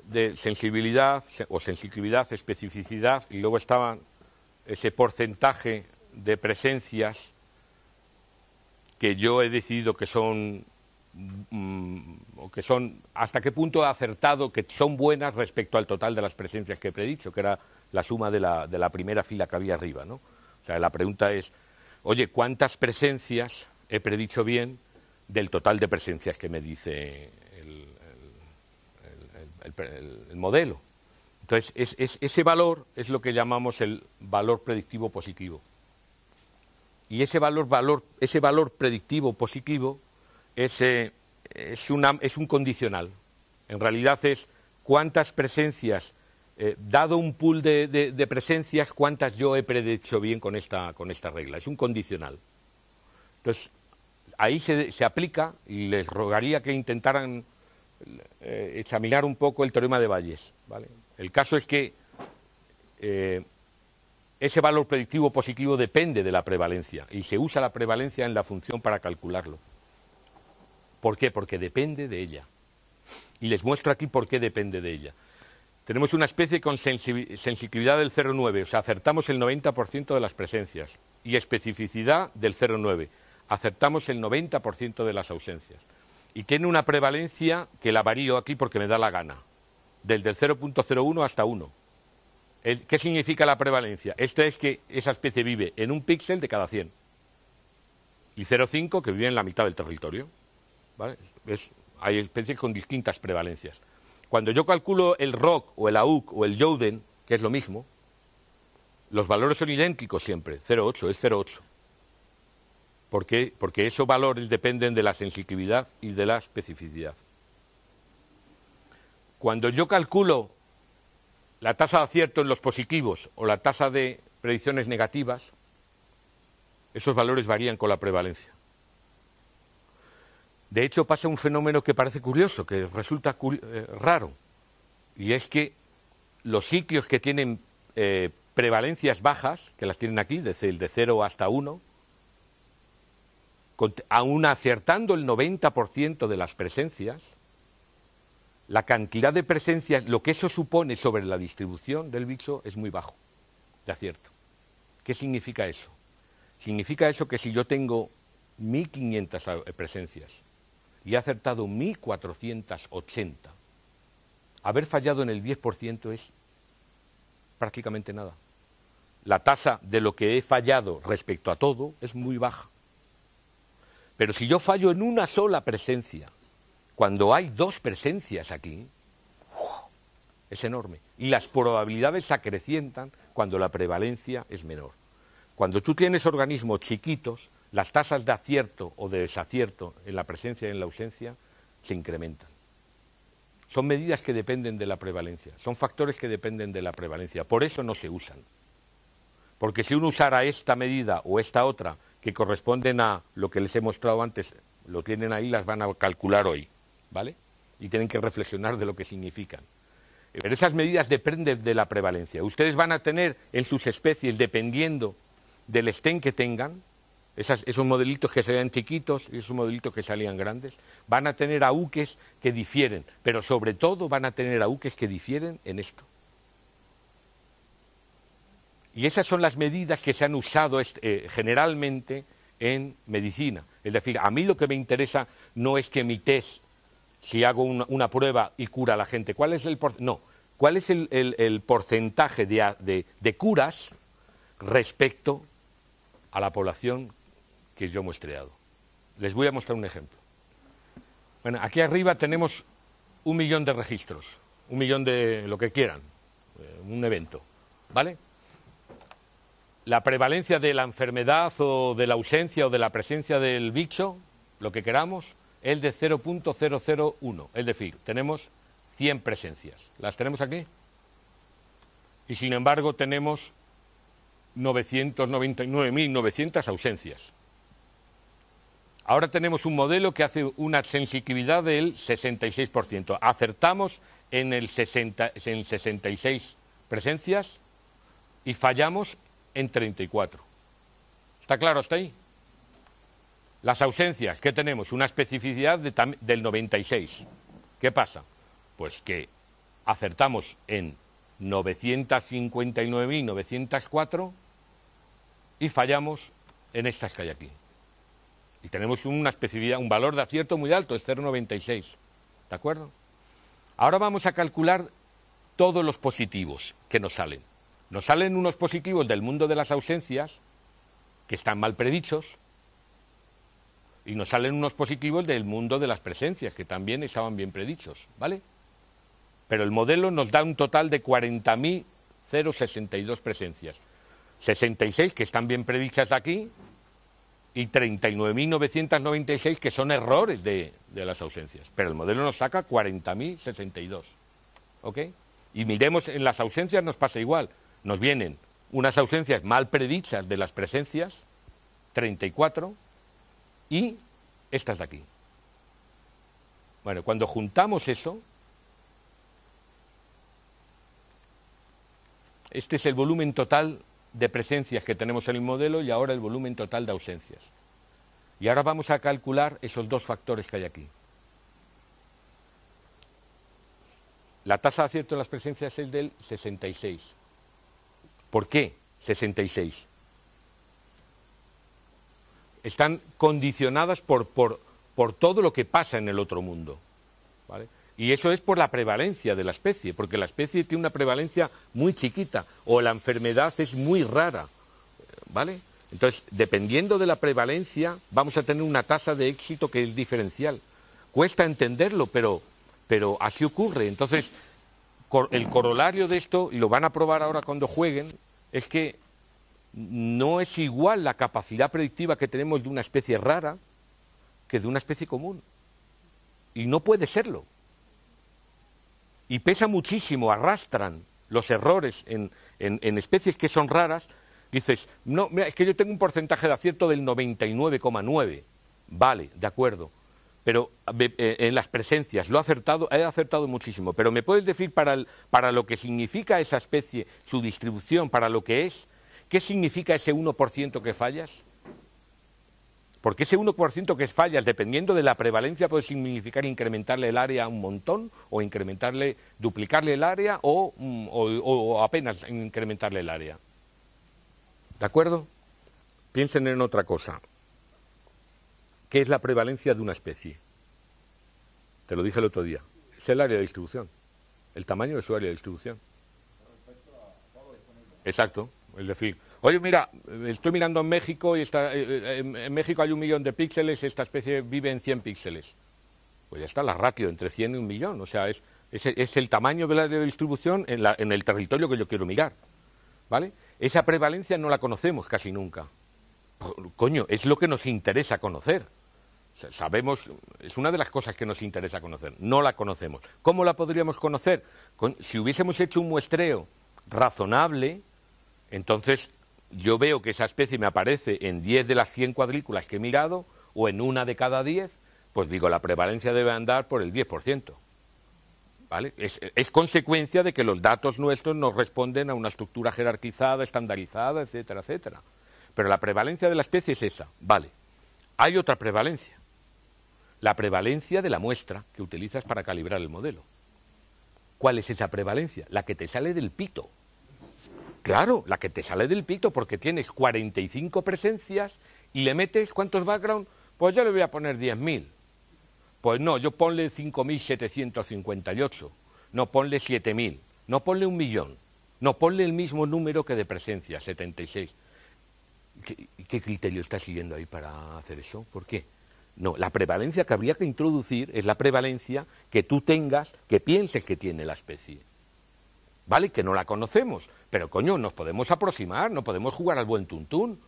de sensibilidad o sensitividad, especificidad, y luego estaba ese porcentaje de presencias que yo he decidido que son, hasta qué punto he acertado que son buenas respecto al total de las presencias que he predicho, que era la suma de la primera fila que había arriba, ¿no? O sea, la pregunta es, oye, ¿cuántas presencias he predicho bien del total de presencias que me dice el modelo? Entonces, ese valor es lo que llamamos el valor predictivo positivo. Y ese valor predictivo positivo es un condicional. En realidad es cuántas presencias, dado un pool de presencias, cuántas yo he predicho bien con esta regla. Es un condicional. Entonces, ahí se aplica, y les rogaría que intentaran examinar un poco el teorema de Bayes, ¿vale? El caso es que ese valor predictivo positivo depende de la prevalencia y se usa la prevalencia en la función para calcularlo. ¿Por qué? Porque depende de ella. Y les muestro aquí por qué depende de ella. Tenemos una especie con sensibilidad del 0,9, o sea, acertamos el 90% de las presencias, y especificidad del 0,9, acertamos el 90% de las ausencias. Y tiene una prevalencia que la varío aquí porque me da la gana, del 0,01 hasta 1. ¿Qué significa la prevalencia? Esto es que esa especie vive en un píxel de cada 100, y 0,5 que vive en la mitad del territorio. ¿Vale? Hay especies con distintas prevalencias. Cuando yo calculo el ROC o el AUC o el Youden, que es lo mismo, los valores son idénticos siempre, 0,8, es 0,8. ¿Por qué? Porque esos valores dependen de la sensibilidad y de la especificidad. Cuando yo calculo la tasa de acierto en los positivos o la tasa de predicciones negativas, esos valores varían con la prevalencia. De hecho, pasa un fenómeno que parece curioso, que resulta raro, y es que los sitios que tienen prevalencias bajas, que las tienen aquí, desde el de 0 hasta 1, aún acertando el 90% de las presencias, la cantidad de presencias, lo que eso supone sobre la distribución del bicho es muy bajo, de acierto. ¿Qué significa eso? Significa eso que si yo tengo 1.500 presencias, y ha acertado 1.480, haber fallado en el 10% es prácticamente nada. La tasa de lo que he fallado respecto a todo es muy baja. Pero si yo fallo en una sola presencia, cuando hay dos presencias aquí, es enorme. Y las probabilidades se acrecientan cuando la prevalencia es menor. Cuando tú tienes organismos chiquitos, las tasas de acierto o de desacierto en la presencia y en la ausencia se incrementan. Son medidas que dependen de la prevalencia, son factores que dependen de la prevalencia, por eso no se usan. Porque si uno usara esta medida o esta otra, que corresponden a lo que les he mostrado antes, lo tienen ahí, las van a calcular hoy, ¿vale? Y tienen que reflexionar de lo que significan. Pero esas medidas dependen de la prevalencia. Ustedes van a tener en sus especies, dependiendo del estén que tengan, esos modelitos que salían chiquitos y esos modelitos que salían grandes, van a tener AUCes que difieren, pero sobre todo van a tener AUCes que difieren en esto. Y esas son las medidas que se han usado generalmente en medicina. Es decir, a mí lo que me interesa no es que mi test, si hago una prueba y cura a la gente, ¿cuál es el porcentaje de curas respecto a la población que yo he muestreado? Les voy a mostrar un ejemplo. Bueno, aquí arriba tenemos 1 millón de registros, 1 millón de lo que quieran, un evento, ¿vale? La prevalencia de la enfermedad o de la ausencia o de la presencia del bicho, lo que queramos, es de 0,001. Es decir, tenemos 100 presencias. ¿Las tenemos aquí? Y sin embargo tenemos 999.900 ausencias. Ahora tenemos un modelo que hace una sensibilidad del 66%. Acertamos en 66 presencias y fallamos en 34. ¿Está claro hasta ahí? Las ausencias, ¿qué tenemos? Una especificidad del 96. ¿Qué pasa? Pues que acertamos en 959.904 y fallamos en estas que hay aquí. Y tenemos una especificidad, un valor de acierto muy alto, es 0,96. ¿De acuerdo? Ahora vamos a calcular todos los positivos que nos salen. Nos salen unos positivos del mundo de las ausencias, que están mal predichos, y nos salen unos positivos del mundo de las presencias, que también estaban bien predichos, ¿vale? Pero el modelo nos da un total de 40.062 presencias. 66 que están bien predichas aquí, y 39.996 que son errores de las ausencias. Pero el modelo nos saca 40.062, ¿ok? Y miremos, en las ausencias nos pasa igual. Nos vienen unas ausencias mal predichas de las presencias, 34, y estas de aquí. Bueno, cuando juntamos eso, este es el volumen total de presencias que tenemos en el modelo y ahora el volumen total de ausencias. Y ahora vamos a calcular esos dos factores que hay aquí. La tasa de acierto en las presencias es del 66. ¿Por qué 66? Están condicionadas por todo lo que pasa en el otro mundo, ¿vale? Y eso es por la prevalencia de la especie, porque la especie tiene una prevalencia muy chiquita, o la enfermedad es muy rara, ¿vale? Entonces, dependiendo de la prevalencia, vamos a tener una tasa de éxito que es diferencial. Cuesta entenderlo, pero así ocurre. Entonces, el corolario de esto, y lo van a probar ahora cuando jueguen, es que no es igual la capacidad predictiva que tenemos de una especie rara que de una especie común. Y no puede serlo. Y pesa muchísimo, arrastran los errores en especies que son raras. Dices, no, mira, es que yo tengo un porcentaje de acierto del 99,9. Vale, de acuerdo. Pero en las presencias he acertado muchísimo. Pero ¿me puedes decir para lo que significa esa especie, su distribución, para lo que es, qué significa ese 1% que fallas? Porque ese 1% que fallas, dependiendo de la prevalencia, puede significar incrementarle el área un montón, o duplicarle el área, o apenas incrementarle el área. ¿De acuerdo? Piensen en otra cosa. ¿Qué es la prevalencia de una especie? Te lo dije el otro día. Es el área de distribución. El tamaño de su área de distribución. Exacto. Es decir, oye, mira, estoy mirando en México y en México hay 1 millón de píxeles, esta especie vive en 100 píxeles. Pues ya está la ratio entre 100 y 1 millón. O sea, es el tamaño del área de distribución en el territorio que yo quiero mirar. ¿Vale? Esa prevalencia no la conocemos casi nunca. Coño, es lo que nos interesa conocer. O sea, sabemos, es una de las cosas que nos interesa conocer. No la conocemos. ¿Cómo la podríamos conocer? Si hubiésemos hecho un muestreo razonable, entonces yo veo que esa especie me aparece en 10 de las 100 cuadrículas que he mirado, o en 1 de cada 10, pues digo, la prevalencia debe andar por el 10%. ¿Vale? Es consecuencia de que los datos nuestros nos responden a una estructura jerarquizada, estandarizada, etcétera, etcétera. Pero la prevalencia de la especie es esa. Vale. Hay otra prevalencia. La prevalencia de la muestra que utilizas para calibrar el modelo. ¿Cuál es esa prevalencia? La que te sale del pito. Claro, la que te sale del pito, porque tienes 45 presencias y le metes, ¿cuántos background? Pues yo le voy a poner 10.000. Pues no, yo ponle 5.758. No, ponle 7.000. No, ponle 1 millón. No, ponle el mismo número que de presencias, 76. ¿Qué criterio está siguiendo ahí para hacer eso? ¿Por qué? No, la prevalencia que habría que introducir es la prevalencia que tú tengas, que pienses que tiene la especie. ¿Vale? Que no la conocemos. Pero, coño, nos podemos aproximar, no podemos jugar al buen tuntún.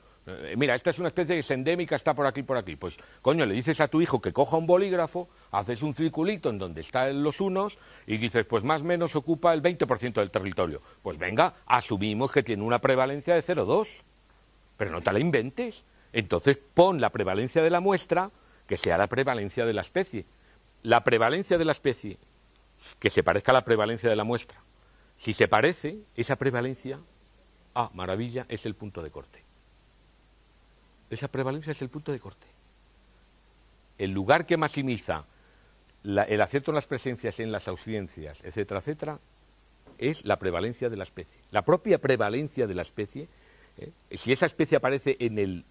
Mira, esta es una especie que es endémica, está por aquí, por aquí. Pues, coño, le dices a tu hijo que coja un bolígrafo, haces un circulito en donde están los unos y dices, pues más o menos ocupa el 20% del territorio. Pues venga, asumimos que tiene una prevalencia de 0,2. Pero no te la inventes. Entonces pon la prevalencia de la muestra que sea la prevalencia de la especie. La prevalencia de la especie que se parezca a la prevalencia de la muestra. Si se parece, esa prevalencia, maravilla, es el punto de corte. Esa prevalencia es el punto de corte. El lugar que maximiza el acierto en las presencias, en las ausencias, etcétera, etcétera, es la prevalencia de la especie. La propia prevalencia de la especie, si esa especie aparece en el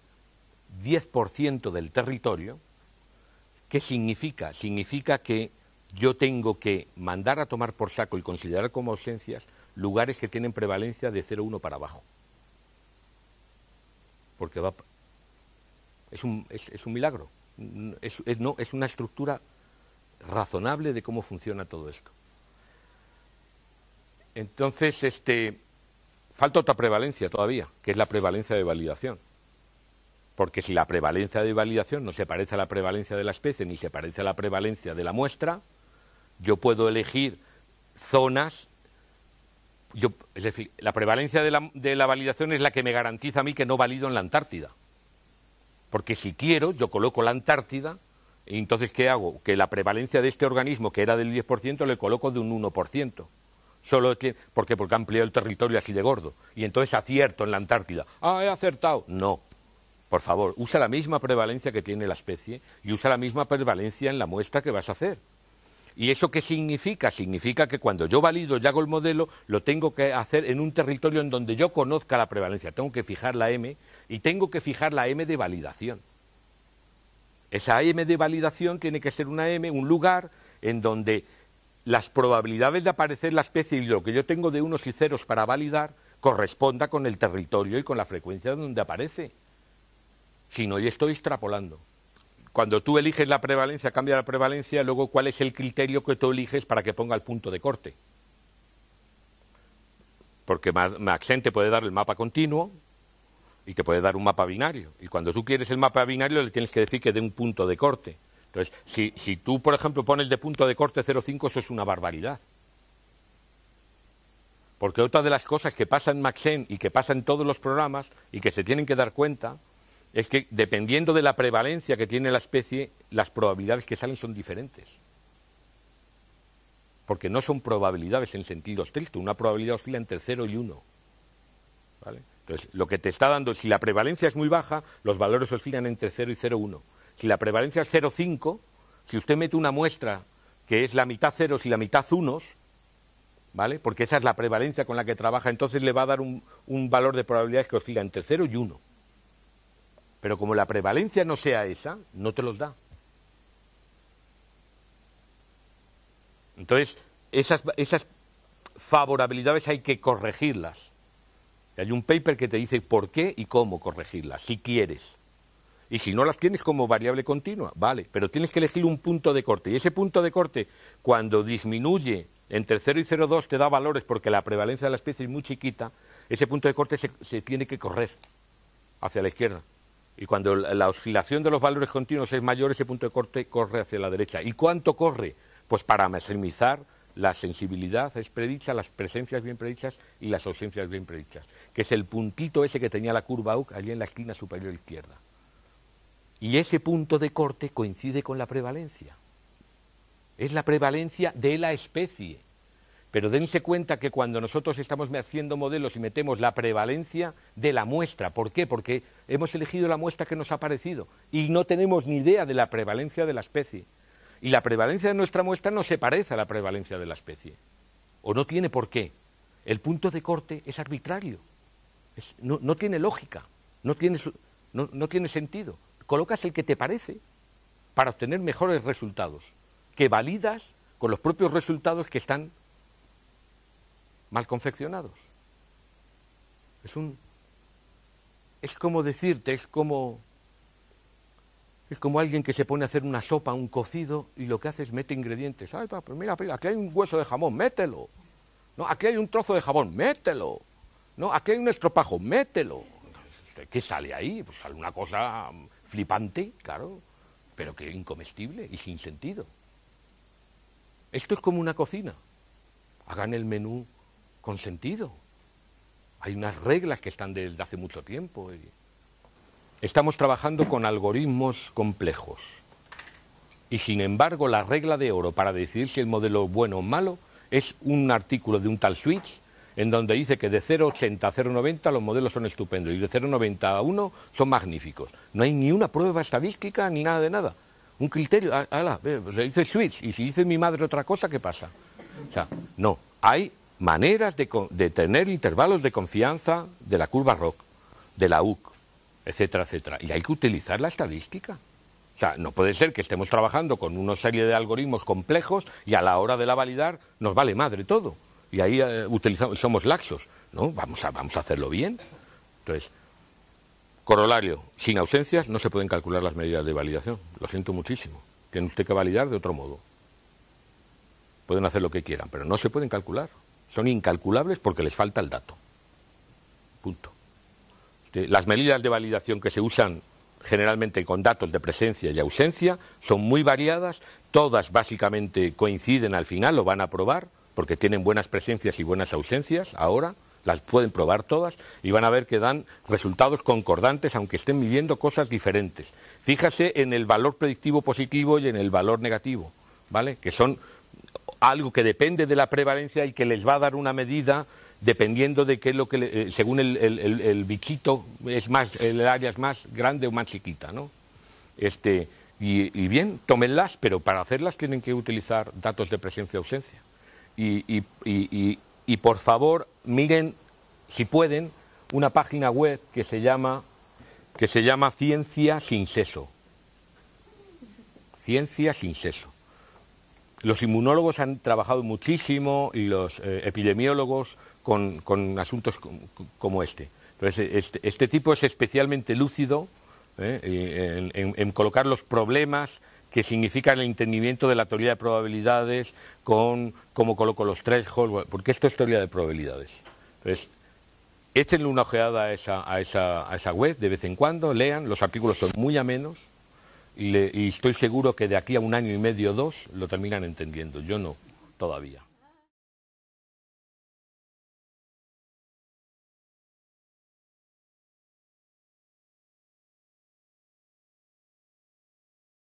10% del territorio, ¿qué significa? Significa que yo tengo que mandar a tomar por saco y considerar como ausencias lugares que tienen prevalencia de 0,1 para abajo. Porque es un milagro. Es una estructura razonable de cómo funciona todo esto. Entonces, falta otra prevalencia todavía, que es la prevalencia de validación. Porque si la prevalencia de validación no se parece a la prevalencia de la especie, ni se parece a la prevalencia de la muestra, yo puedo elegir zonas. Es decir, la prevalencia de la validación es la que me garantiza a mí que no valido en la Antártida. Porque si quiero, yo coloco la Antártida, y entonces ¿qué hago? Que la prevalencia de este organismo, que era del 10%, le coloco de un 1%. Solo tiene, ¿por qué? Porque ha ampliado el territorio así de gordo. Y entonces acierto en la Antártida. ¡Ah, he acertado! No. Por favor, usa la misma prevalencia que tiene la especie y usa la misma prevalencia en la muestra que vas a hacer. ¿Y eso qué significa? Significa que cuando yo valido y hago el modelo, lo tengo que hacer en un territorio en donde yo conozca la prevalencia. Tengo que fijar la M y tengo que fijar la M de validación. Esa M de validación tiene que ser una M, un lugar en donde las probabilidades de aparecer la especie y lo que yo tengo de unos y ceros para validar corresponda con el territorio y con la frecuencia donde aparece. Si no, yo estoy extrapolando. Cuando tú eliges la prevalencia, cambia la prevalencia, luego cuál es el criterio que tú eliges para que ponga el punto de corte. Porque Maxent te puede dar el mapa continuo y te puede dar un mapa binario. Y cuando tú quieres el mapa binario le tienes que decir que dé un punto de corte. Entonces, si tú, por ejemplo, pones de punto de corte 0,5, eso es una barbaridad. Porque otra de las cosas que pasa en Maxent y que pasa en todos los programas y que se tienen que dar cuenta es que dependiendo de la prevalencia que tiene la especie, las probabilidades que salen son diferentes. Porque no son probabilidades en sentido estricto. Una probabilidad oscila entre 0 y 1. ¿Vale? Entonces, lo que te está dando, si la prevalencia es muy baja, los valores oscilan entre 0 y 0,1. Si la prevalencia es 0,5, si usted mete una muestra que es la mitad ceros y la mitad unos, ¿vale? Porque esa es la prevalencia con la que trabaja, entonces le va a dar un valor de probabilidades que oscila entre 0 y 1. Pero como la prevalencia no sea esa, no te los da. Entonces, esas favorabilidades hay que corregirlas. Hay un paper que te dice por qué y cómo corregirlas, si quieres. Y si no las tienes como variable continua, vale, pero tienes que elegir un punto de corte. Y ese punto de corte, cuando disminuye entre 0 y 0,2, te da valores porque la prevalencia de la especie es muy chiquita, ese punto de corte se tiene que correr hacia la izquierda. Y cuando la oscilación de los valores continuos es mayor, ese punto de corte corre hacia la derecha. ¿Y cuánto corre? Pues para maximizar la sensibilidad es predicha, las presencias bien predichas y las ausencias bien predichas, que es el puntito ese que tenía la curva UC allí en la esquina superior izquierda. Y ese punto de corte coincide con la prevalencia. Es la prevalencia de la especie. Pero dense cuenta que cuando nosotros estamos haciendo modelos y metemos la prevalencia de la muestra, ¿por qué? Porque hemos elegido la muestra que nos ha parecido y no tenemos ni idea de la prevalencia de la especie. Y la prevalencia de nuestra muestra no se parece a la prevalencia de la especie. O no tiene por qué. El punto de corte es arbitrario. No tiene lógica. No tiene sentido. Colocas el que te parece para obtener mejores resultados, que validas con los propios resultados que están mal confeccionados. Es como decirte, es como alguien que se pone a hacer una sopa, un cocido, y lo que hace es mete ingredientes. Ay, pues mira, aquí hay un hueso de jamón, mételo. No, aquí hay un trozo de jamón, mételo. No, aquí hay un estropajo, mételo. ¿Qué sale ahí? Pues sale una cosa flipante, claro, pero que incomestible y sin sentido. Esto es como una cocina. Hagan el menú con sentido. Hay unas reglas que están desde hace mucho tiempo. Estamos trabajando con algoritmos complejos. Y sin embargo, la regla de oro para decidir si el modelo es bueno o malo es un artículo de un tal Switch en donde dice que de 0,80 a 0,90 los modelos son estupendos y de 0,90 a 1 son magníficos. No hay ni una prueba estadística ni nada de nada. Un criterio, le dice Switch, y si dice mi madre otra cosa, ¿qué pasa? O sea, no, hay maneras de tener intervalos de confianza de la curva ROC, de la UC, etcétera, etcétera. Y hay que utilizar la estadística. O sea, no puede ser que estemos trabajando con una serie de algoritmos complejos y a la hora de la validar nos vale madre todo. Y ahí somos laxos. No, vamos a hacerlo bien. Entonces, corolario, sin ausencias no se pueden calcular las medidas de validación. Lo siento muchísimo. Tiene usted que validar de otro modo. Pueden hacer lo que quieran, pero no se pueden calcular. Son incalculables porque les falta el dato. Punto. Las medidas de validación que se usan generalmente con datos de presencia y ausencia son muy variadas. Todas básicamente coinciden al final, lo van a probar, porque tienen buenas presencias y buenas ausencias ahora. Las pueden probar todas y van a ver que dan resultados concordantes aunque estén midiendo cosas diferentes. Fíjase en el valor predictivo positivo y en el valor negativo, ¿vale? Que son algo que depende de la prevalencia y que les va a dar una medida dependiendo de qué es lo que, según el bichito, el área es más grande o más chiquita, ¿no? Y bien, tómenlas, pero para hacerlas tienen que utilizar datos de presencia y ausencia. Y por favor, miren, si pueden, una página web que se llama Ciencia Sin Seso. Ciencia Sin Seso. Los inmunólogos han trabajado muchísimo y los epidemiólogos con asuntos como este. Entonces, este tipo es especialmente lúcido en colocar los problemas que significan el entendimiento de la teoría de probabilidades con cómo coloco los thresholds, porque esto es teoría de probabilidades. Entonces, échenle una ojeada a esa web de vez en cuando, lean, los artículos son muy amenos y estoy seguro que de aquí a 1 año y medio o 2 lo terminan entendiendo. Yo no, todavía.